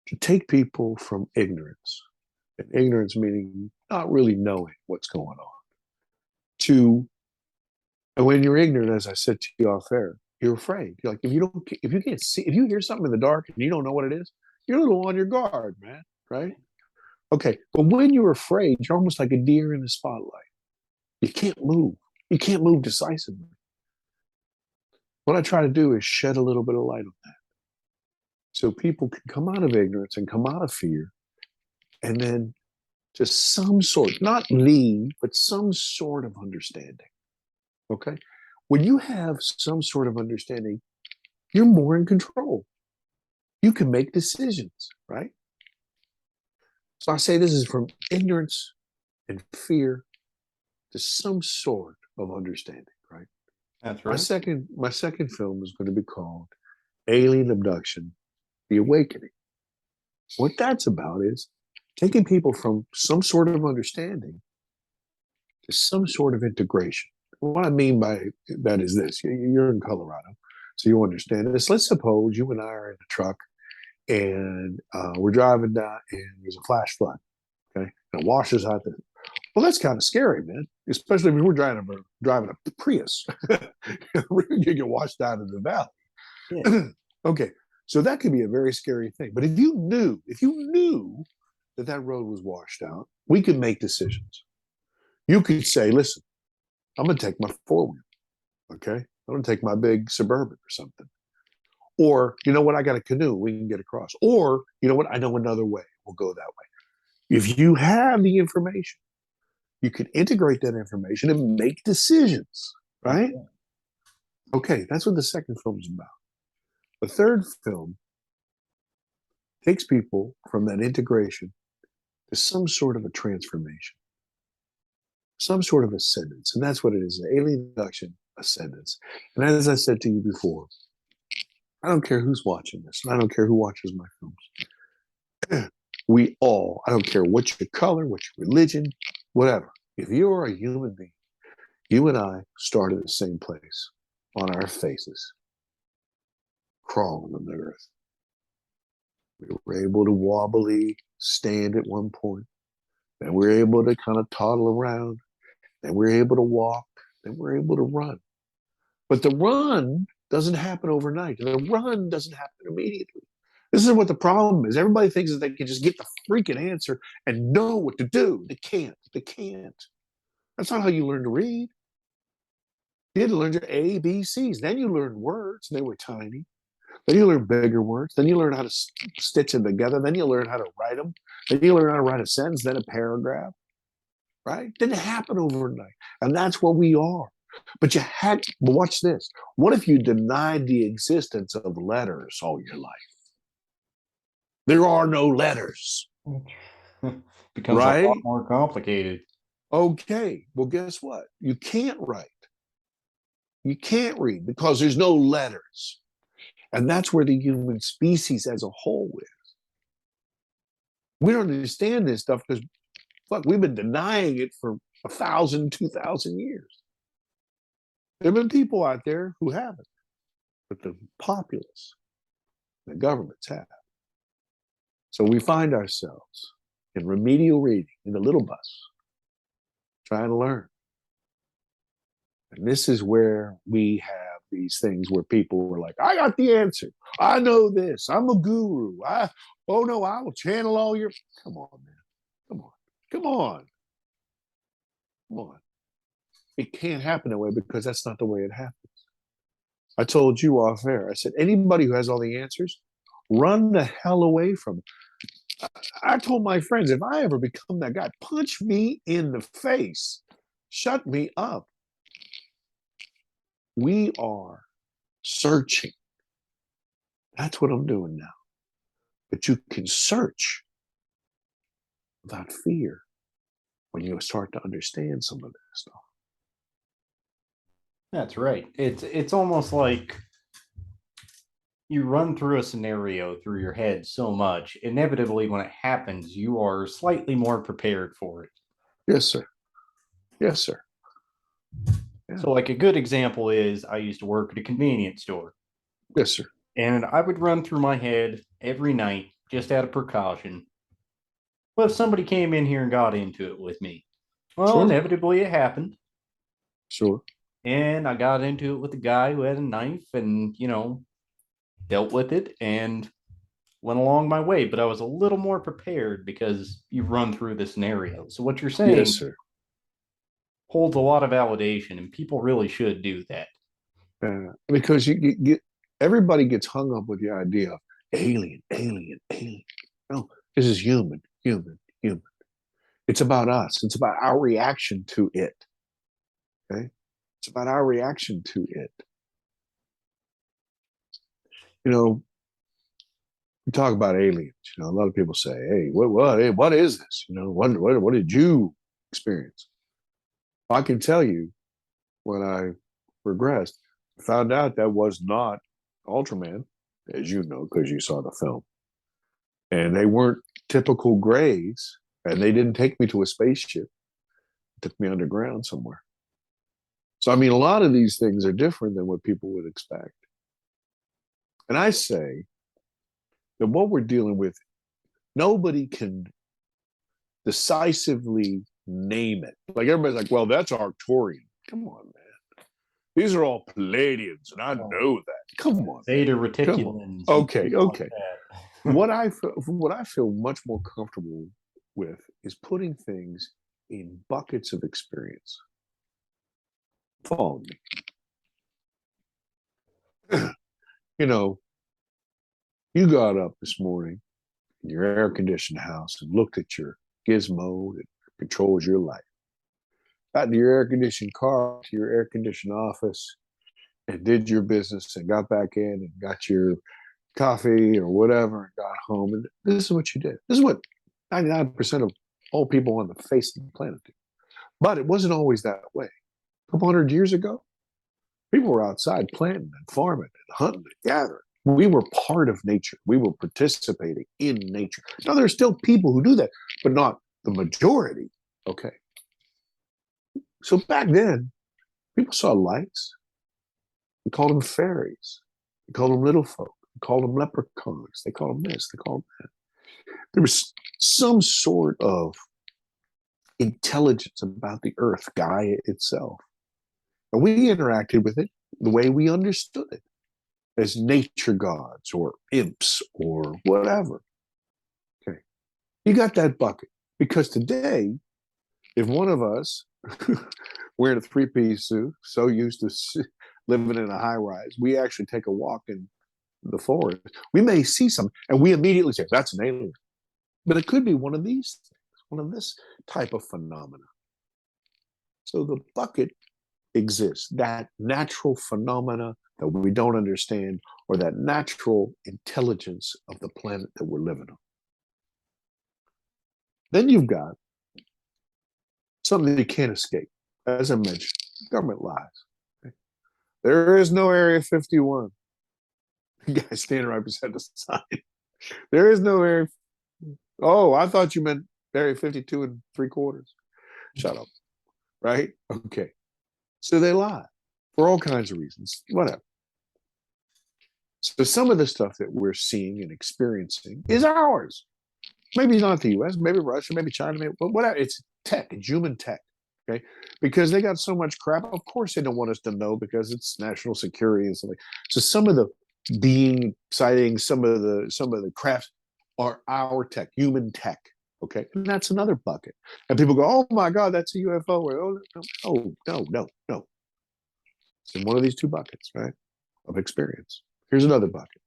to take people from ignorance, and ignorance meaning not really knowing what's going on, to, and when you're ignorant, as I said to you off air, you're afraid. You're like, if you can't see, if you hear something in the dark and you don't know what it is, you're a little on your guard, man, right? Okay, but when you're afraid, you're almost like a deer in the spotlight. You can't move. You can't move decisively. What I try to do is shed a little bit of light on that, so people can come out of ignorance and come out of fear, and then just some sort, not me, but some sort of understanding. Okay? When you have some sort of understanding, you're more in control. You can make decisions, right? So I say this is from ignorance and fear to some sort of understanding, right? That's My right. second film is going to be called Alien Abduction: The Awakening. What that's about is taking people from some sort of understanding to some sort of integration. What I mean by that is this: you're in Colorado, so you understand this. Let's suppose you and I are in a truck and we're driving down, and there's a flash flood. Okay, and it washes out the. Well, that's kind of scary, man. Especially if we're driving a Prius, you get washed out in the valley. Yeah. Okay, so that could be a very scary thing. But if you knew that road was washed out, we could make decisions. You could say, "Listen, I'm going to take my four wheel. Okay, I'm going to take my big Suburban or something. Or, you know what? I got a canoe. We can get across. Or, you know what? I know another way. We'll go that way. If you have the information, you can integrate that information and make decisions, right? Okay, that's what the second film is about. The third film takes people from that integration to some sort of a transformation, some sort of ascendance. And that's what it is, an alien abduction ascendance. And as I said to you before, I don't care who's watching this, and I don't care who watches my films. We all, I don't care what your color, what your religion, whatever. If you're a human being, you and I start at the same place, on our faces, crawling on the earth. We were able to wobbly stand at one point. Then we were able to kind of toddle around. Then we were able to walk. Then we were able to run. But the run doesn't happen overnight. The run doesn't happen immediately. This is what the problem is. Everybody thinks that they can just get the freaking answer and know what to do. They can't. They can't. That's not how you learn to read. You had to learn your A, B, C's. Then you learn words. They were tiny. Then you learn bigger words. Then you learn how to stitch them together. Then you learn how to write them. Then you learn how to write a sentence, then a paragraph. Right? Didn't happen overnight. And that's what we are. But watch this. What if you denied the existence of letters all your life? There are no letters. Becomes a lot more complicated. Okay. Well, guess what? You can't write. You can't read because there's no letters. And that's where the human species as a whole is. We don't understand this stuff because, look, we've been denying it for 1,000, 2,000 years. There have been people out there who haven't, but the populace, the governments have. So we find ourselves in remedial reading in the little bus, trying to learn. And this is where we have these things where people were like, I got the answer. I know this. I'm a guru. I will channel all your. Come on, man. Come on. Come on. Come on. It can't happen that way because that's not the way it happens. I told you off air. I said, anybody who has all the answers, run the hell away from it. I told my friends, if I ever become that guy, punch me in the face. Shut me up. We are searching. That's what I'm doing now. But you can search without fear when you start to understand some of this stuff. That's right. It's almost like you run through a scenario through your head so much, inevitably when it happens, you are slightly more prepared for it. Yes, sir. Yes, sir. Yeah. So like a good example is I used to work at a convenience store. Yes, sir. And I would run through my head every night just out of precaution. Well, if somebody came in here and got into it with me, well, sure. Inevitably it happened. Sure. And I got into it with a guy who had a knife and, dealt with it and went along my way. But I was a little more prepared because you've run through the scenario. So what you're saying, yes, sir, holds a lot of validation, and people really should do that. Because you get everybody gets hung up with the idea of alien, alien, alien. No, this is human, human, human. It's about us. It's about our reaction to it. Okay? It's about our reaction to it. We talk about aliens. A lot of people say, "Hey, what is this? What did you experience?" I can tell you, when I regressed, I found out that was not Ultraman, as you know, because you saw the film. And they weren't typical grays, and they didn't take me to a spaceship. They took me underground somewhere. So, I mean, a lot of these things are different than what people would expect. And I say that what we're dealing with, nobody can decisively name it. Like everybody's like, well, that's Arcturian. Come on, man. These are all Palladians, and I know that. Come on. Theta reticulans. Okay. Like what I feel much more comfortable with is putting things in buckets of experience. Follow me. You know, you got up this morning in your air conditioned house and looked at your gizmo that controls your life. Got into your air conditioned car, to your air conditioned office, and did your business and got back in and got your coffee or whatever and got home. And this is what you did. This is what 99% of all people on the face of the planet do. But it wasn't always that way. A couple hundred years ago, people were outside planting and farming and hunting and gathering. We were part of nature. We were participating in nature. Now, there are still people who do that, but not the majority. Okay. So back then, people saw lights. We called them fairies. We called them little folk. We called them leprechauns. They called them this. They called them that. There was some sort of intelligence about the earth, Gaia itself. And we interacted with it the way we understood it, as nature gods or imps or whatever. Okay. You got that bucket. Because today, if one of us wearing a three-piece suit, so used to living in a high rise, we actually take a walk in the forest, we may see something and we immediately say, that's an alien. But it could be one of these things, one of this type of phenomena. So the bucket exists, that natural phenomena that we don't understand, or that natural intelligence of the planet that we're living on. Then you've got something that you can't escape. As I mentioned, government lies. Okay? There is no Area 51. The guy standing right beside the sign. There is no Area. Oh, I thought you meant Area 52 and 3/4. Shut up. Right? Okay. So they lie for all kinds of reasons. Whatever. So some of the stuff that we're seeing and experiencing is ours. Maybe not the US, maybe Russia, maybe China, maybe whatever. It's tech, it's human tech. Okay. Because they got so much crap. Of course they don't want us to know because it's national security and something. So some of the being sightings, some of the crafts are our tech, human tech. Okay. And that's another bucket. And people go, oh my God, that's a UFO. Or, oh, no. It's in one of these two buckets, right? Of experience. Here's another bucket.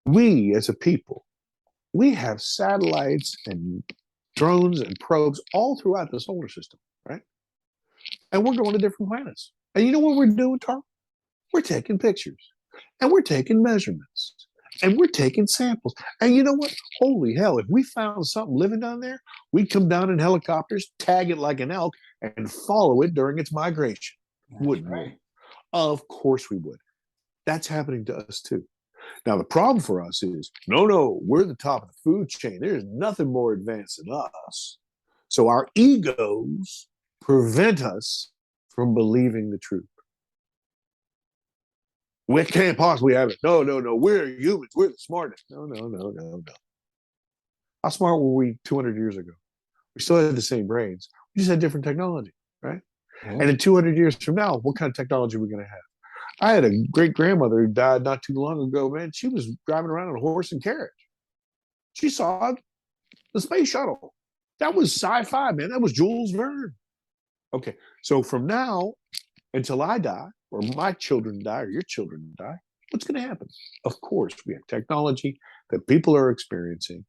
We as a people, we have satellites and drones and probes all throughout the solar system, right? And we're going to different planets. And you know what we're doing, Tom? We're taking pictures and we're taking measurements and we're taking samples. And you know what? Holy hell, if we found something living down there, we'd come down in helicopters, tag it like an elk, and follow it during its migration. Wouldn't we? Of course we would. That's happening to us too. Now, the problem for us is, no, we're the top of the food chain. There's nothing more advanced than us. So our egos prevent us from believing the truth. We can't possibly have it. No. We're humans. We're the smartest. No. How smart were we 200 years ago? We still had the same brains. We just had different technology, right? Yeah. And in 200 years from now, what kind of technology are we going to have? I had a great grandmother who died not too long ago, man. She was driving around on a horse and carriage. She saw the space shuttle. That was sci-fi, man. That was Jules Verne. Okay, so from now until I die, or my children die, or your children die, what's going to happen? Of course, we have technology that people are experiencing,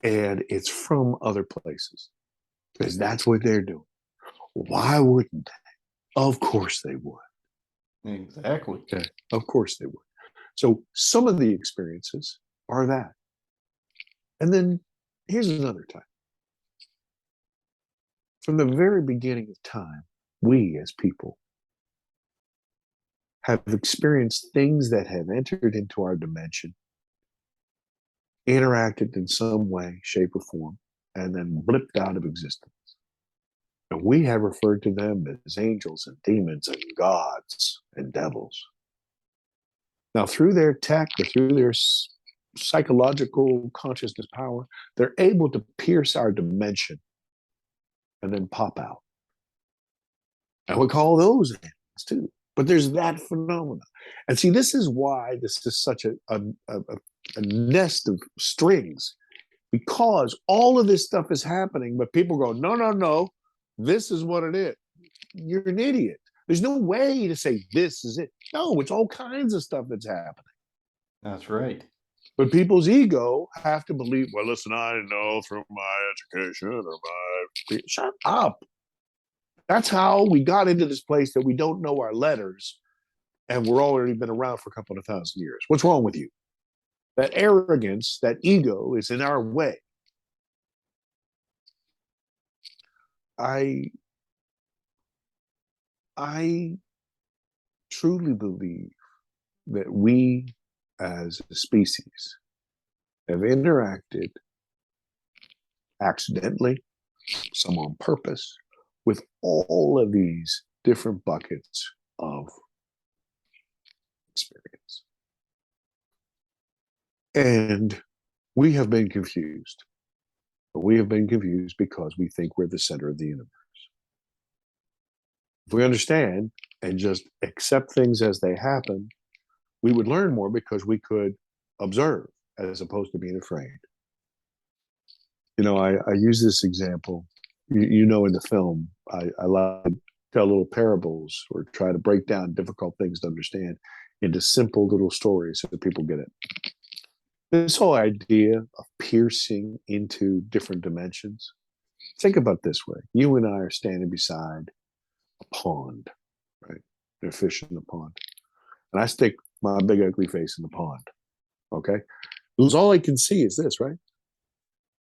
and it's from other places because that's what they're doing. Why wouldn't they? Of course they would. Exactly. Okay. Of course they would. So some of the experiences are that. And then here's another type. From the very beginning of time, we as people have experienced things that have entered into our dimension, interacted in some way, shape, or form, and then blipped out of existence. And we have referred to them as angels and demons and gods and devils. Now, through their tech or through their psychological consciousness power, they're able to pierce our dimension and then pop out. And we call those aliens too. But there's that phenomenon. And see, this is why this is such a nest of strings, because all of this stuff is happening, but people go, no. This is what it is. you're an idiot. There's no way to say this is it. No, it's all kinds of stuff that's happening. That's right. But people's ego have to believe, well, listen, I know through my education or my. Shut up. That's how we got into this place that we don't know our letters and we're already been around for a couple of thousand years. What's wrong with you? That arrogance, that ego is in our way. I truly believe that we as a species have interacted accidentally, some on purpose, with all of these different buckets of experience. And we have been confused. But we have been confused because we think we're the center of the universe. If we understand and just accept things as they happen, we would learn more because we could observe as opposed to being afraid. You know, I use this example. You know, in the film, I like to tell little parables or try to break down difficult things to understand into simple little stories so that people get it. This whole idea of piercing into different dimensions. Think about it this way. You and I are standing beside a pond, right? They're fishing in the pond. And I stick my big ugly face in the pond. Okay? Because all I can see is this, right?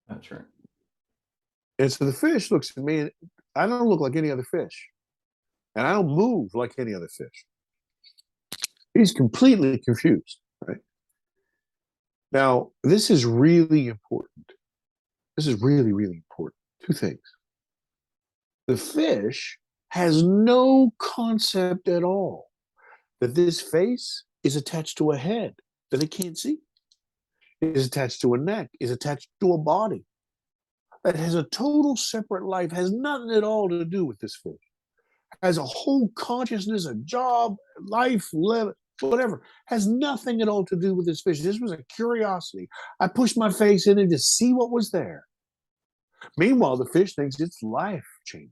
That's right. And so the fish looks at me and I don't look like any other fish. And I don't move like any other fish. He's completely confused, right? Now, this is really important. This is really, really important. Two things. The fish has no concept at all that this face is attached to a head that it can't see, is attached to a neck, is attached to a body that has a total separate life, has nothing at all to do with this fish, has a whole consciousness, a job, life, whatever, has nothing at all to do with this fish. This was a curiosity. I pushed my face in it to see what was there. Meanwhile, the fish thinks it's life changing.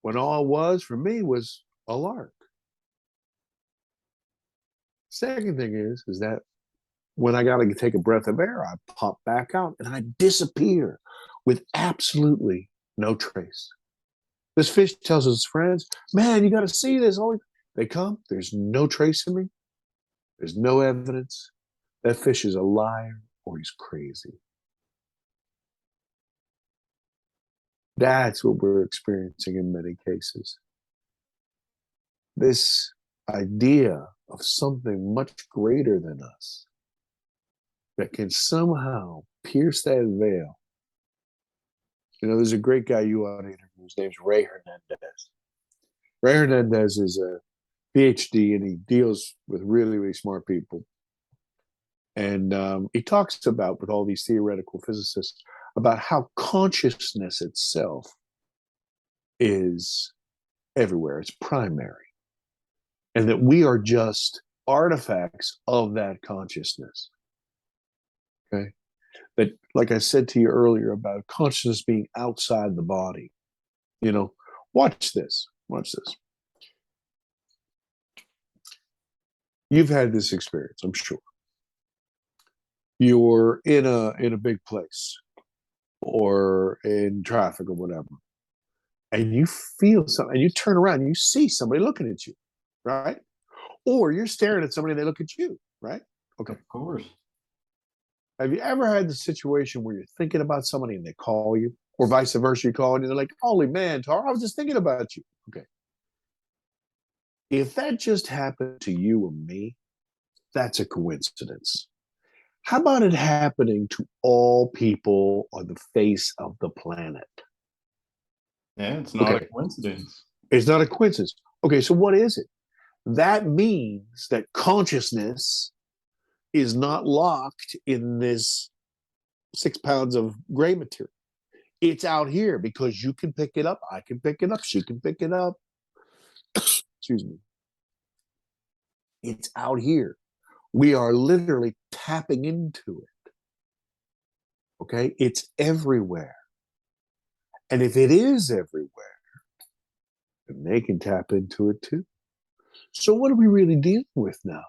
When all it was for me was a lark. Second thing is that when I got to take a breath of air, I pop back out and I disappear with absolutely no trace. This fish tells his friends, man, you got to see this. They come, there's no trace of me. There's no evidence. That fish is a liar or he's crazy. That's what we're experiencing in many cases. This idea of something much greater than us that can somehow pierce that veil. You know, there's a great guy you ought to interview. His name's Ray Hernandez. Ray Hernandez is a PhD and he deals with really, really smart people. And he talks about, with all these theoretical physicists, about how consciousness itself is everywhere. It's primary. And that we are just artifacts of that consciousness. Okay? That, like I said to you earlier about consciousness being outside the body. You know, watch this. Watch this. You've had this experience, I'm sure. You're in a big place or in traffic or whatever, and you feel something, and you turn around and you see somebody looking at you, right? Or you're staring at somebody and they look at you, right? Okay. Of course. Have you ever had the situation where you're thinking about somebody and they call you, or vice versa, you call and they're like, holy man, Tara, I was just thinking about you. Okay. If that just happened to you or me, that's a coincidence. How about it happening to all people on the face of the planet? Yeah, it's not a coincidence. It's not a coincidence. Okay, so what is it? That means that consciousness is not locked in this 6 pounds of gray material. It's out here because you can pick it up, I can pick it up, she can pick it up. Excuse me. It's out here. We are literally tapping into it. Okay? It's everywhere. And if it is everywhere, and they can tap into it too. So what are we really dealing with now?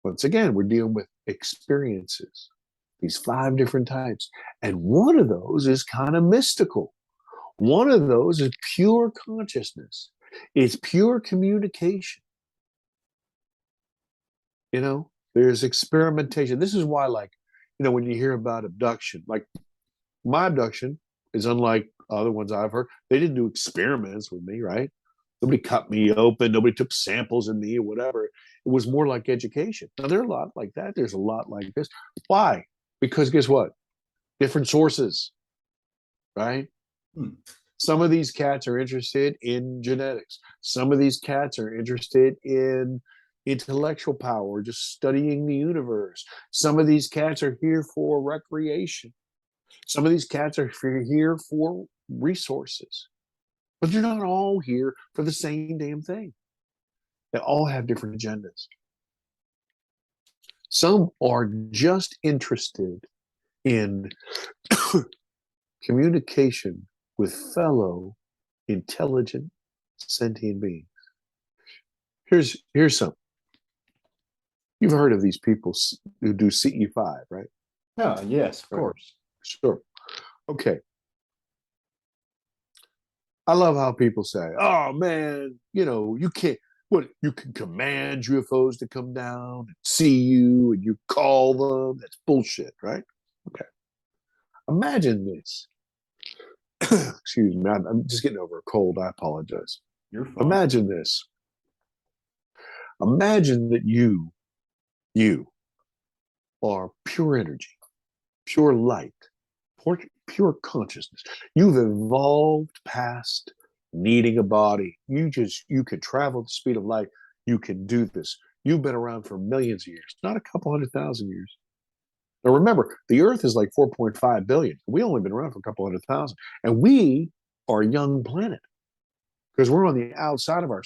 Once again, we're dealing with experiences, these 5 different types. And one of those is kind of mystical. One of those is pure consciousness. It's pure communication. There's experimentation. This is why, like, when you hear about abduction, like my abduction is unlike other ones I've heard. They didn't do experiments with me, right? Nobody cut me open. Nobody took samples of me or whatever. It was more like education. Now, there are a lot like that. There's a lot like this. Why? Because guess what? Different sources, right? Some of these cats are interested in genetics. Some of these cats are interested in intellectual power, just studying the universe. Some of these cats are here for recreation. Some of these cats are here for resources. But they're not all here for the same damn thing. They all have different agendas. Some are just interested in communication with fellow intelligent sentient beings. Here's some. You've heard of these people who do CE5, right? Oh, yes, of course. Sure. Okay. I love how people say, "Oh man, you can't. You can command UFOs to come down and see you, and you call them. That's bullshit, right?" Okay. Imagine this. Excuse me, I'm just getting over a cold. I apologize. You're fine. Imagine this. Imagine that you are pure energy, pure light, pure consciousness. You've evolved past needing a body. You can travel the speed of light. You can do this. You've been around for millions of years, not a couple 100,000 years. Now remember, the Earth is like 4.5 billion. We only been around for a couple 100,000, and we are a young planet because we're on the outside of our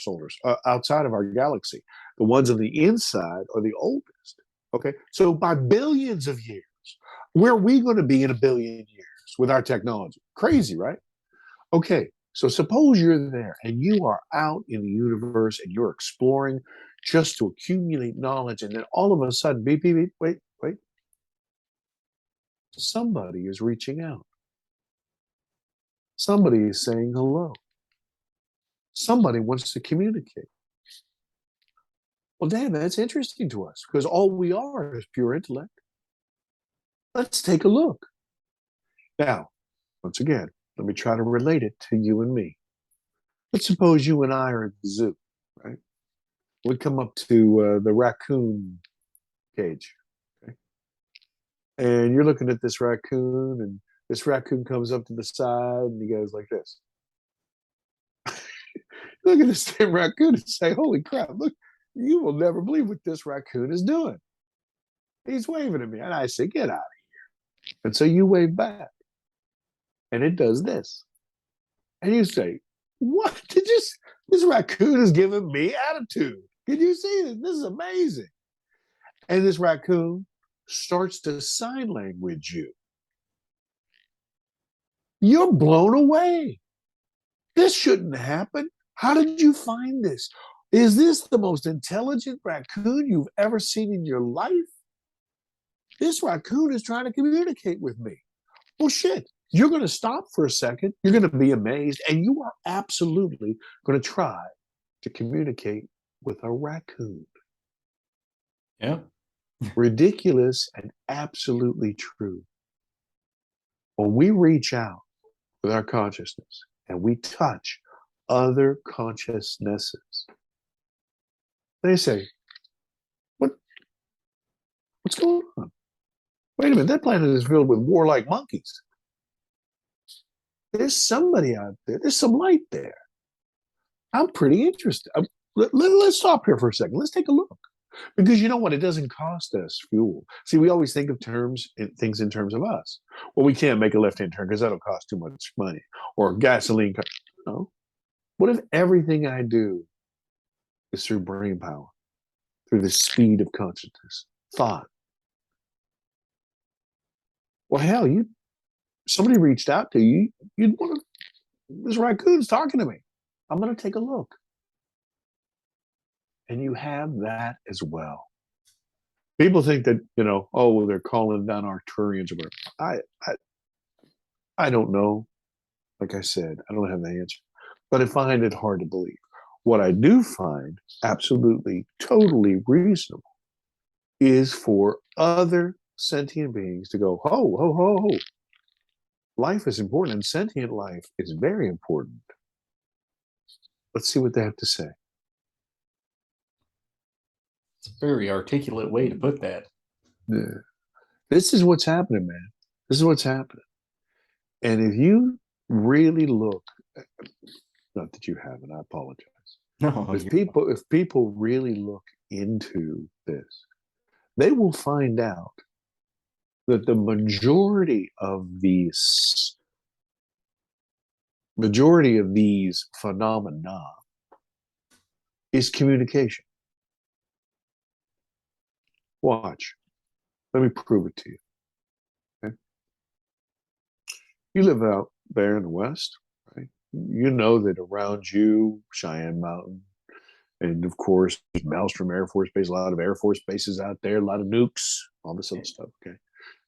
outside of our galaxy. The ones on the inside are the oldest. Okay, so by billions of years, where are we going to be in a billion years with our technology? Crazy, right? Okay, so suppose you're there and you are out in the universe and you're exploring just to accumulate knowledge, and then all of a sudden, beep, beep, beep, wait. Somebody is reaching out. Somebody is saying hello. Somebody wants to communicate. Well, damn, that's interesting to us because all we are is pure intellect. Let's take a look. Now, once again, let me try to relate it to you and me. Let's suppose you and I are at the zoo, right? We come up to the raccoon cage, okay? And you're looking at this raccoon, and this raccoon comes up to the side and he goes like this. Look at this damn raccoon and say, "Holy crap, look, you will never believe what this raccoon is doing. He's waving at me." And I say, "Get out of here." And so you wave back. And it does this. And you say, "What? This raccoon is giving me attitude. Can you see this? This is amazing." And this raccoon starts to sign language you. You're blown away. This shouldn't happen. How did you find this? Is this the most intelligent raccoon you've ever seen in your life? This raccoon is trying to communicate with me. Well, shit. You're going to stop for a second. You're going to be amazed, and you are absolutely going to try to communicate with a raccoon. Yeah. Ridiculous and absolutely true. When we reach out with our consciousness and we touch other consciousnesses, they say, what's going on? Wait a minute, that planet is filled with warlike monkeys. There's somebody out there. There's some light there. I'm pretty interested. Let's stop here for a second. Let's take a look. Because you know what? It doesn't cost us fuel. See, we always think of things in terms of us. Well, we can't make a left-hand turn because that'll cost too much money. Or gasoline. No. What if everything I do is through brain power, through the speed of consciousness, thought? Well, hell, somebody reached out to you. You'd want to this raccoon's talking to me. I'm going to take a look. And you have that as well. People think that, oh, well, they're calling down Arcturians or whatever. I don't know. Like I said, I don't have the answer, but I find it hard to believe. What I do find absolutely, totally reasonable is for other sentient beings to go, ho, ho, ho, ho. Life is important, and sentient life is very important. Let's see what they have to say. It's a very articulate way to put that. Yeah. This is what's happening, man. This is what's happening. And if you really look, not that you haven't, I apologize. No, If people really look into this, they will find out that the majority of these phenomena is communication. Watch. Let me prove it to you. Okay? You live out there in the West, right? You know that around you, Cheyenne Mountain, and of course, Maelstrom Air Force Base, a lot of Air Force bases out there, a lot of nukes, all this other stuff. Okay.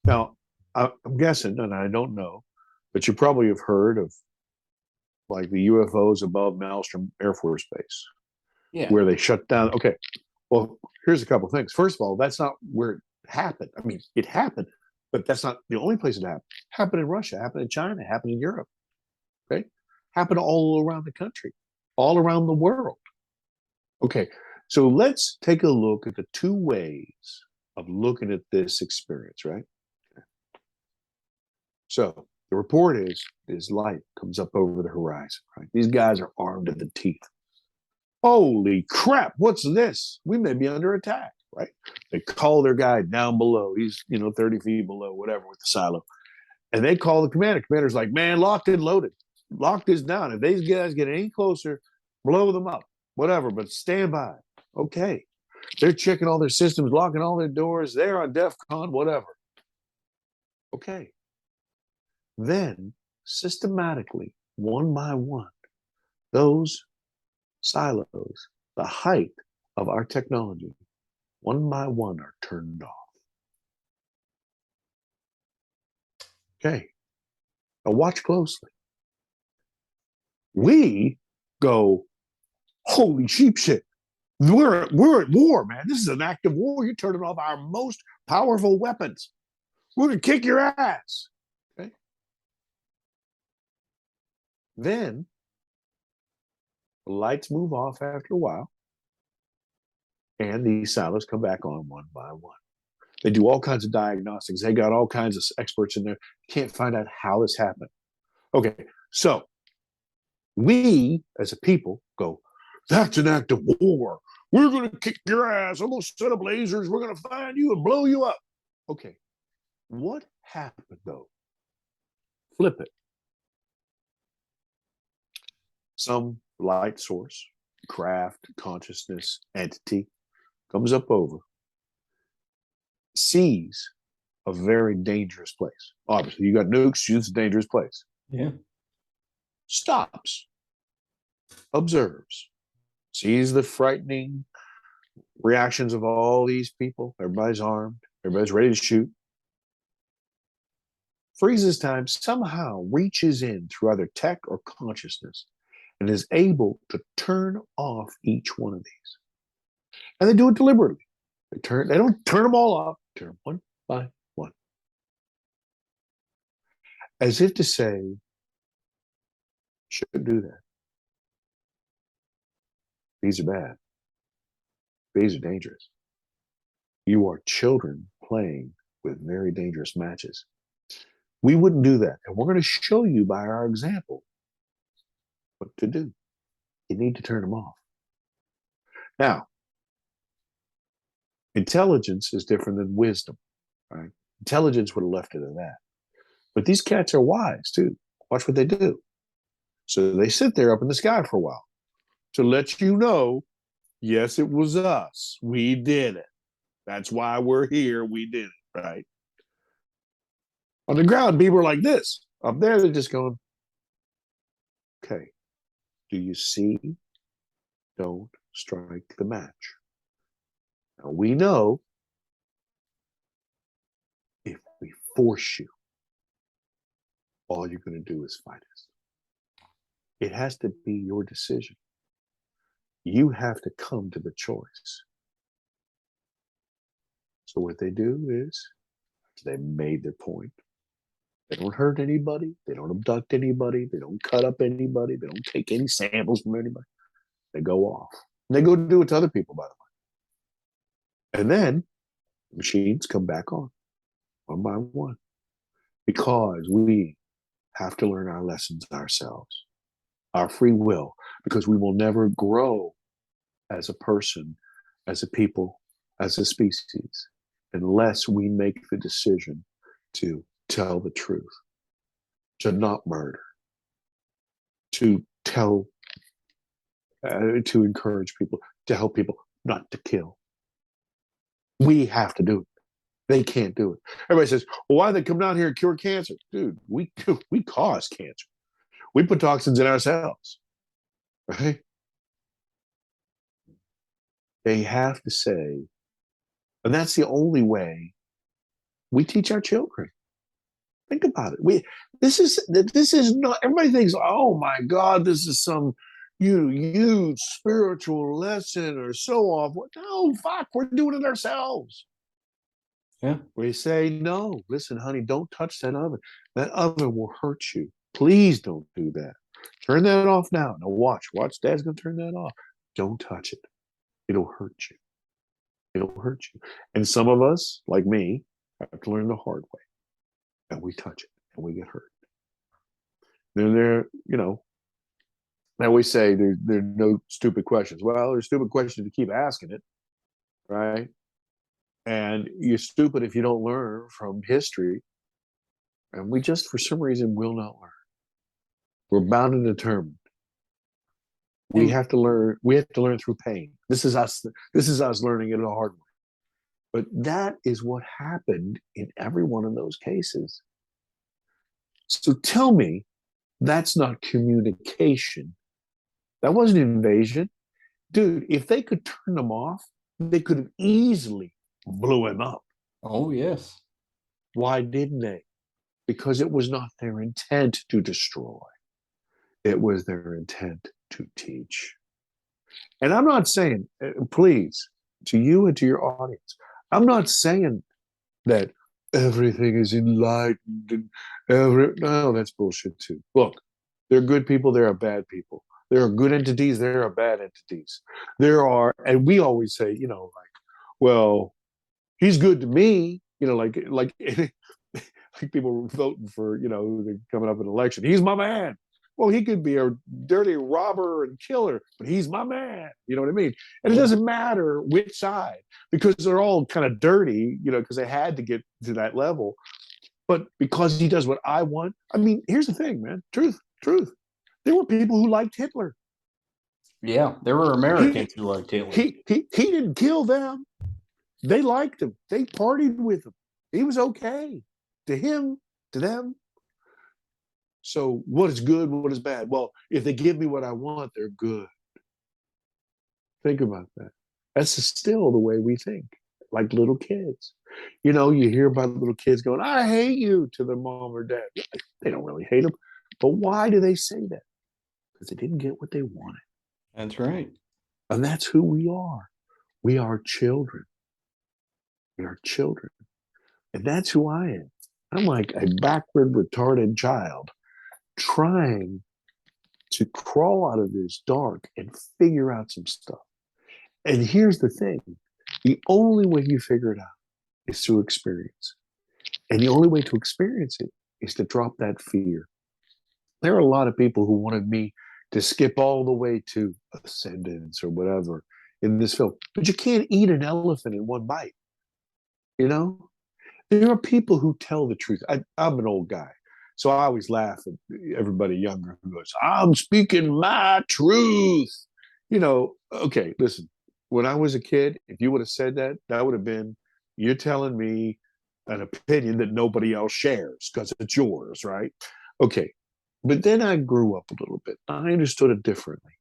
Now, I'm guessing, and I don't know, but you probably have heard of like the UFOs above Maelstrom Air Force Base, where they shut down. Okay. Well, here's a couple of things. First of all, that's not where it happened. I mean, it happened, but that's not the only place it happened. It happened in Russia, happened in China, happened in Europe. Okay. Happened all around the country, all around the world. Okay. So let's take a look at the two ways of looking at this experience, right? Okay. So the report is light comes up over the horizon, right? These guys are armed to the teeth. Holy crap, what's this? We may be under attack, right? They call their guy down below. He's, 30 feet below, whatever, with the silo. And they call the commander. Commander's like, man, locked and loaded. Lock this down. If these guys get any closer, blow them up, whatever, but stand by. Okay. They're checking all their systems, locking all their doors. They're on DEFCON, whatever. Okay. Then, systematically, one by one, those silos, the height of our technology, one by one are turned off. Okay. Now watch closely. We go, holy sheep shit. We're at war, man. This is an act of war. You're turning off our most powerful weapons. We're going to kick your ass. Okay. Then the lights move off after a while, and these silos come back on one by one. They do all kinds of diagnostics. They got all kinds of experts in there. Can't find out how this happened. Okay, so we as a people go, that's an act of war. We're going to kick your ass. I'm going to set up lasers. We're going to find you and blow you up. Okay, what happened though? Flip it. Some light source, craft, consciousness, entity comes up over, sees a very dangerous place. Obviously, you got nukes, it's a dangerous place. Yeah. Stops, observes, sees the frightening reactions of all these people. Everybody's armed, everybody's ready to shoot. Freezes time, somehow reaches in through either tech or consciousness and is able to turn off each one of these. And they do it deliberately. They don't turn them all off, turn them one by one. As if to say, shouldn't do that. These are bad. These are dangerous. You are children playing with very dangerous matches. We wouldn't do that. And we're going to show you by our example what to do. You need to turn them off. Now, intelligence is different than wisdom, right? Intelligence would have left it at that. But these cats are wise too. Watch what they do. So they sit there up in the sky for a while to let you know, yes, it was us. We did it. That's why we're here. We did it, right? On the ground, people are like this. Up there, they're just going, Okay, do you see? Don't strike the match. Now we know if we force you, all you're going to do is fight us. It has to be your decision. You have to come to the choice. So what they do is they made their point. They don't hurt anybody. They don't abduct anybody. They don't cut up anybody. They don't take any samples from anybody. They go off. And they go do it to other people, by the way. And then machines come back on one by one because we have to learn our lessons ourselves, our free will, because we will never grow as a person, as a people, as a species, unless we make the decision to tell the truth, to not murder, to tell, to encourage people, to help people not to kill. We have to do it. They can't do it. Everybody says, well, why do they come down here and cure cancer? Dude, we cause cancer. We put toxins in ourselves, right? They have to say, and that's the only way we teach our children. Think about it. This is not, everybody thinks, oh my God, this is some huge spiritual lesson or so off. No, fuck, we're doing it ourselves. Yeah. We say, no, listen, honey, don't touch that oven. That oven will hurt you. Please don't do that. Turn that off now. Now watch. Dad's gonna turn that off. Don't touch it. It'll hurt you. It'll hurt you. And some of us, like me, have to learn the hard way. And we touch it and we get hurt. Then I always say there are no stupid questions. Well, there's stupid questions to keep asking it, right? And you're stupid if you don't learn from history. And we just, for some reason, will not learn. We're bound and determined. We have to learn. We have to learn through pain. This is us learning it the hard way. But that is what happened in every one of those cases. So tell me, that's not communication. That wasn't invasion. Dude, if they could turn them off, they could have easily blew him up. Oh, yes. Why didn't they? Because it was not their intent to destroy. It was their intent to teach. And I'm not saying, please, to you and to your audience, I'm not saying that everything is enlightened and no, that's bullshit too. Look, there are good people, there are bad people. There are good entities, there are bad entities. There are, and we always say, like, well, he's good to me, like like people voting for, coming up in an election. He's my man. Well, he could be a dirty robber and killer, but he's my man. You know what I mean? And it doesn't matter which side, because they're all kind of dirty, because they had to get to that level. But because he does what I want, I mean, here's the thing, man. Truth. There were people who liked Hitler. Yeah, there were Americans who liked Hitler. He didn't kill them. They liked him. They partied with him. He was okay. To him, to them. So what is good? What is bad? Well, if they give me what I want, they're good. Think about that. That's still the way we think, like little kids. You hear about little kids going, I hate you, to their mom or dad. They don't really hate them. But why do they say that? Because they didn't get what they wanted. That's right. And that's who we are. We are children. We are children. And that's who I am. I'm like a backward, retarded child trying to crawl out of this dark and figure out some stuff. And here's the thing. The only way you figure it out is through experience. And the only way to experience it is to drop that fear. There are a lot of people who wanted me to skip all the way to ascendance or whatever in this film. But you can't eat an elephant in one bite. There are people who tell the truth. I'm an old guy, so I always laugh at everybody younger who goes, I'm speaking my truth. Okay, listen, when I was a kid, if you would have said that, that would have been, you're telling me an opinion that nobody else shares because it's yours, right? Okay, But then I grew up a little bit. I understood it differently.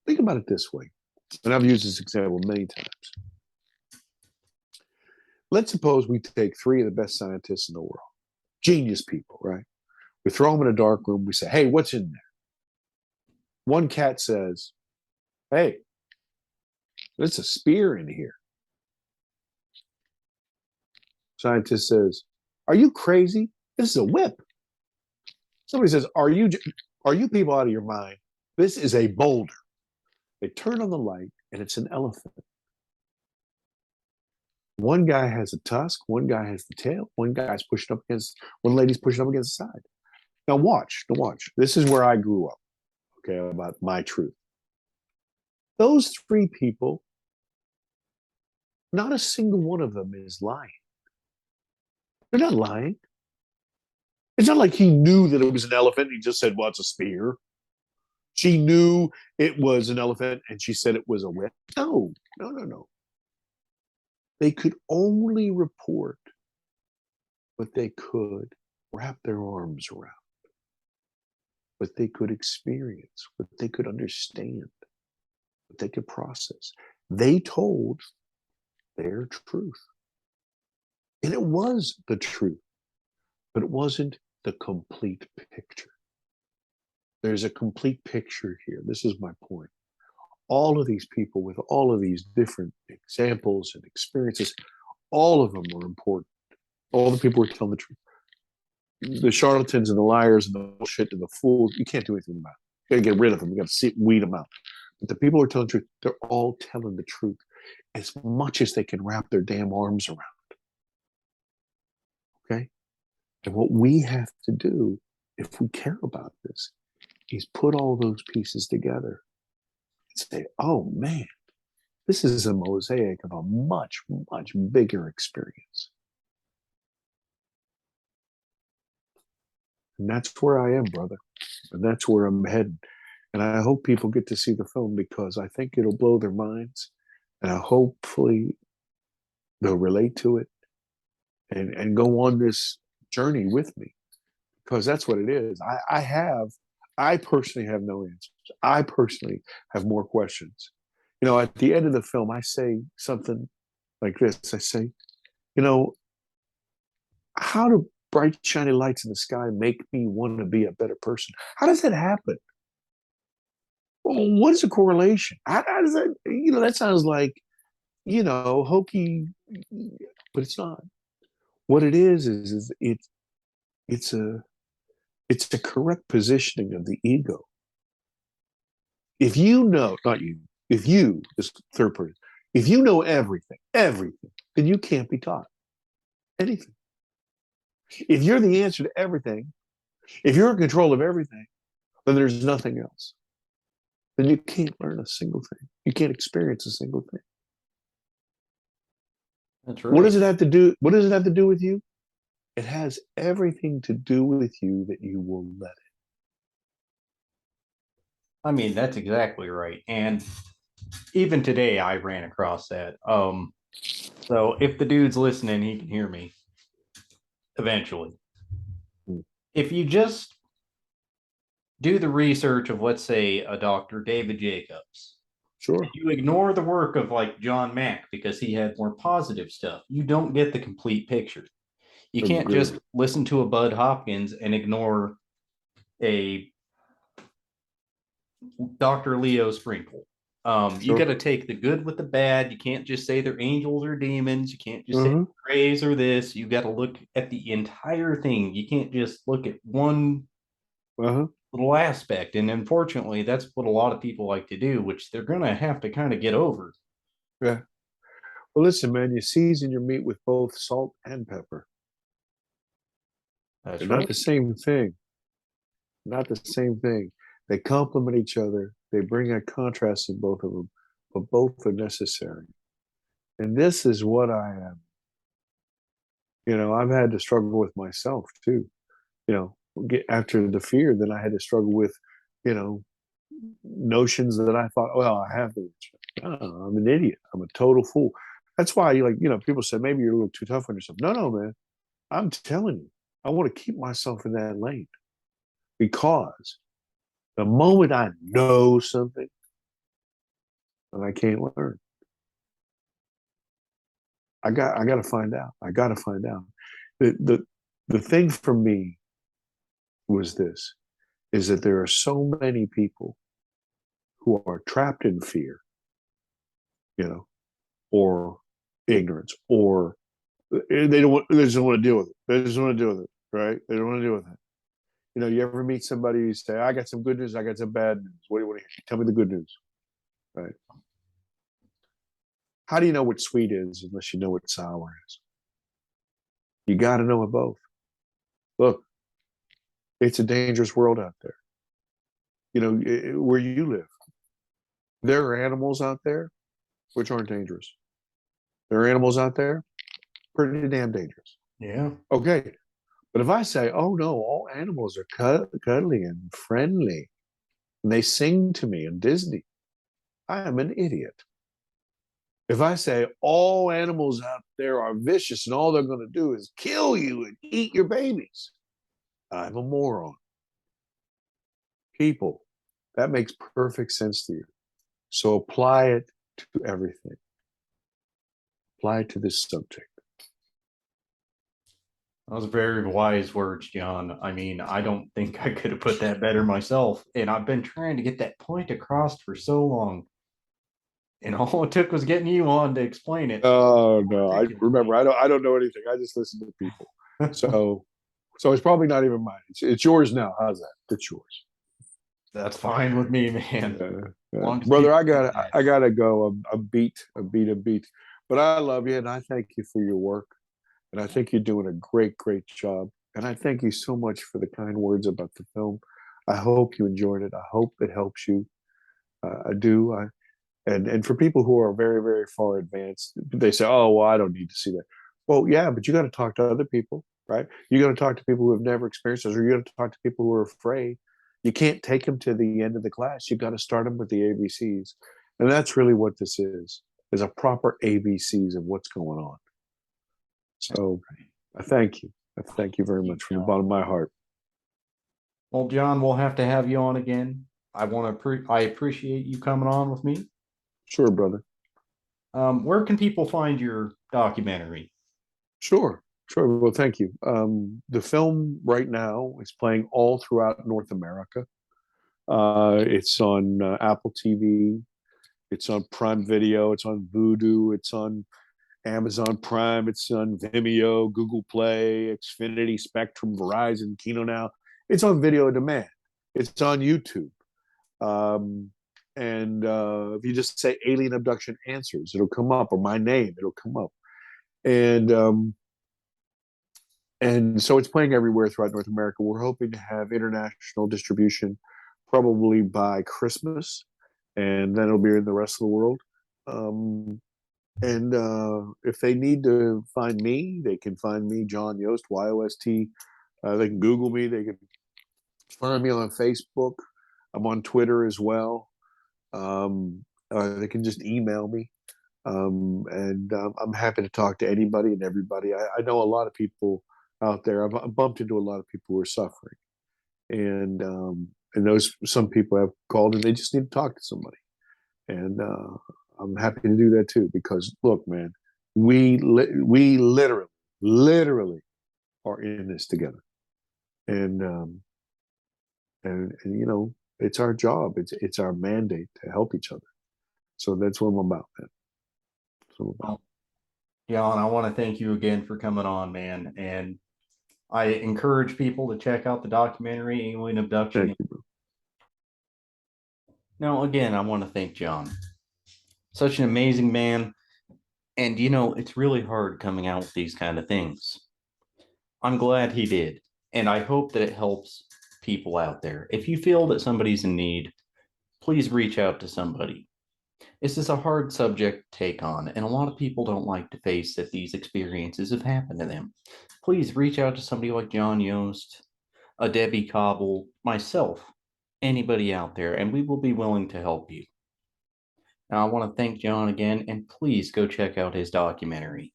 Think about it this way, and I've used this example many times. Let's suppose we take three of the best scientists in the world, genius people, right? We throw them in a dark room. We say, hey, what's in there? One cat says, hey, there's a spear in here. Scientist says, are you crazy? This is a whip. Somebody says, are you people out of your mind? This is a boulder. They turn on the light and it's an elephant. One guy has a tusk, one guy has the tail, one lady's pushing up against the side. Now watch. This is where I grew up, okay, about my truth. Those three people, not a single one of them is lying. They're not lying. It's not like he knew that it was an elephant. He just said, well, it's a spear. She knew it was an elephant and she said it was a whip. No. They could only report what they could wrap their arms around, what they could experience, what they could understand, what they could process. They told their truth. And it was the truth, but it wasn't the complete picture. There's a complete picture here. This is my point. All of these people with all of these different examples and experiences, all of them were important. All the people were telling the truth. The charlatans and the liars and the bullshit and the fools, you can't do anything about it. You got to get rid of them. You got to weed them out. But the people who are telling the truth, they're all telling the truth as much as they can wrap their damn arms around. Okay? And what we have to do, if we care about this, is put all those pieces together and say, oh man, this is a mosaic of a much, much bigger experience. And that's where I am, brother. And that's where I'm heading. And I hope people get to see the film because I think it'll blow their minds. And hopefully they'll relate to it and go on this journey with me. Because that's what it is. I personally have no answers. I personally have more questions. You know, at the end of the film, I say something like this. I say, you know, how do bright, shiny lights in the sky make me want to be a better person? How does that happen? Well, what is the correlation? How does that, that sounds like, hokey, but it's not. What it is it's a correct positioning of the ego. If you know, not you, if you, this third person, if you know everything, then you can't be taught anything. If you're the answer to everything, if you're in control of everything, then there's nothing else. Then you can't learn a single thing. You can't experience a single thing. That's right. What does it have to do? What does it have to do with you? It has everything to do with you that you will let it. I mean, that's exactly right. And even today, I ran across that. So if the dude's listening, he can hear me eventually. If you just do the research of, let's say, a Dr. David Jacobs, Sure. you ignore the work of like John Mack because he had more positive stuff. You don't get the complete picture. You can't just listen to a Bud Hopkins and ignore a Dr. Leo Sprinkle. You got to take the good with the bad. You can't just say they're angels or demons. You can't just say praise or this. You got to look at the entire thing. You can't just look at one little aspect. And unfortunately, that's what a lot of people like to do, which they're going to have to kind of get over. Yeah. Well, listen, man, you season your meat with both salt and pepper. That's They're right. not the same thing. Not the same thing. They complement each other. They bring a contrast in both of them, but both are necessary. And this is what I am. I've had to struggle with myself too. After the fear, then I had to struggle with, notions that I thought, well, I have the answer. Oh, I'm an idiot. I'm a total fool. That's why, people say maybe you're a little too tough on yourself. No, man. I'm telling you, I want to keep myself in that lane. because the moment I know something, and I can't learn, I got to find out. I got to find out. The thing for me was this: is that there are so many people who are trapped in fear, you know, or ignorance, or they just don't want to deal with it. They just want to deal with it, right? They don't want to deal with it. You know, you ever meet somebody who say, "I got some good news, I got some bad news. What do you want to hear? Tell me the good news." Right? How do you know what sweet is unless you know what sour is? You got to know it both. Look, it's a dangerous world out there. You know, where you live, there are animals out there which aren't dangerous. There are animals out there pretty damn dangerous. Yeah. Okay, but if I say, "Oh no, all animals are cuddly and friendly, and they sing to me in Disney," I am an idiot. If I say all animals out there are vicious and all they're going to do is kill you and eat your babies, I'm a moron. People, that makes perfect sense to you. So apply it to everything. Apply it to this subject. Those very wise words, John. I mean, I don't think I could have put that better myself. And I've been trying to get that point across for so long. And all it took was getting you on to explain it. Oh no, I remember. Articulately. I don't know anything. I just listen to people. So it's probably not even mine. It's yours now. How's that? It's yours. That's fine with me, man. Long as Brother, people get that. I gotta go. A beat. But I love you, and I thank you for your work, and I think you're doing a great job. And I thank you so much for the kind words about the film. I hope you enjoyed it. I hope it helps you. I do. And for people who are very far advanced, they say, "Oh, well, I don't need to see that." Well, yeah, but you got to talk to other people, right? You got to talk to people who have never experienced this, or you got to talk to people who are afraid. You can't take them to the end of the class. You got to start them with the ABCs, and that's really what this is a proper ABCs of what's going on. So I thank you. I thank you very much from the bottom of my heart. Well, John, we'll have to have you on again. I appreciate you coming on with me. Sure, brother. Where can people find your documentary? Sure. Sure. Well, thank you. The film right now is playing all throughout North America. It's on Apple TV. It's on Prime Video. It's on Vudu. It's on Amazon Prime. It's on Vimeo, Google Play, Xfinity, Spectrum, Verizon, Kino Now. It's on video on demand. It's on YouTube. Um, and if you just say alien abduction answers, it'll come up, or my name, it'll come up. And so it's playing everywhere throughout North America. We're hoping to have international distribution probably by Christmas, and then it'll be in the rest of the world. And if they need to find me, they can find me, John Yost, Yost. They can Google me. They can find me on Facebook. I'm on Twitter as well. They can just email me. And I'm happy to talk to anybody and everybody. I know a lot of people out there. I've bumped into a lot of people who are suffering, and those some people have called and they just need to talk to somebody, and I'm happy to do that too. Because look, man, we literally are in this together, and and you know it's our job. It's our mandate to help each other. So that's what I'm about, man. That's what I'm about. Well, John, I want to thank you again for coming on, man. And I encourage people to check out the documentary Alien Abduction. Thank you, bro. Now, again, I want to thank John. Such an amazing man. And it's really hard coming out with these kind of things. I'm glad he did. And I hope that it helps people out there. If you feel that somebody's in need, please reach out to somebody. This is a hard subject to take on, and a lot of people don't like to face that these experiences have happened to them. Please reach out to somebody like John Yost, a Debbie Cobble, myself, anybody out there, and we will be willing to help you. Now, I want to thank John again, and please go check out his documentary.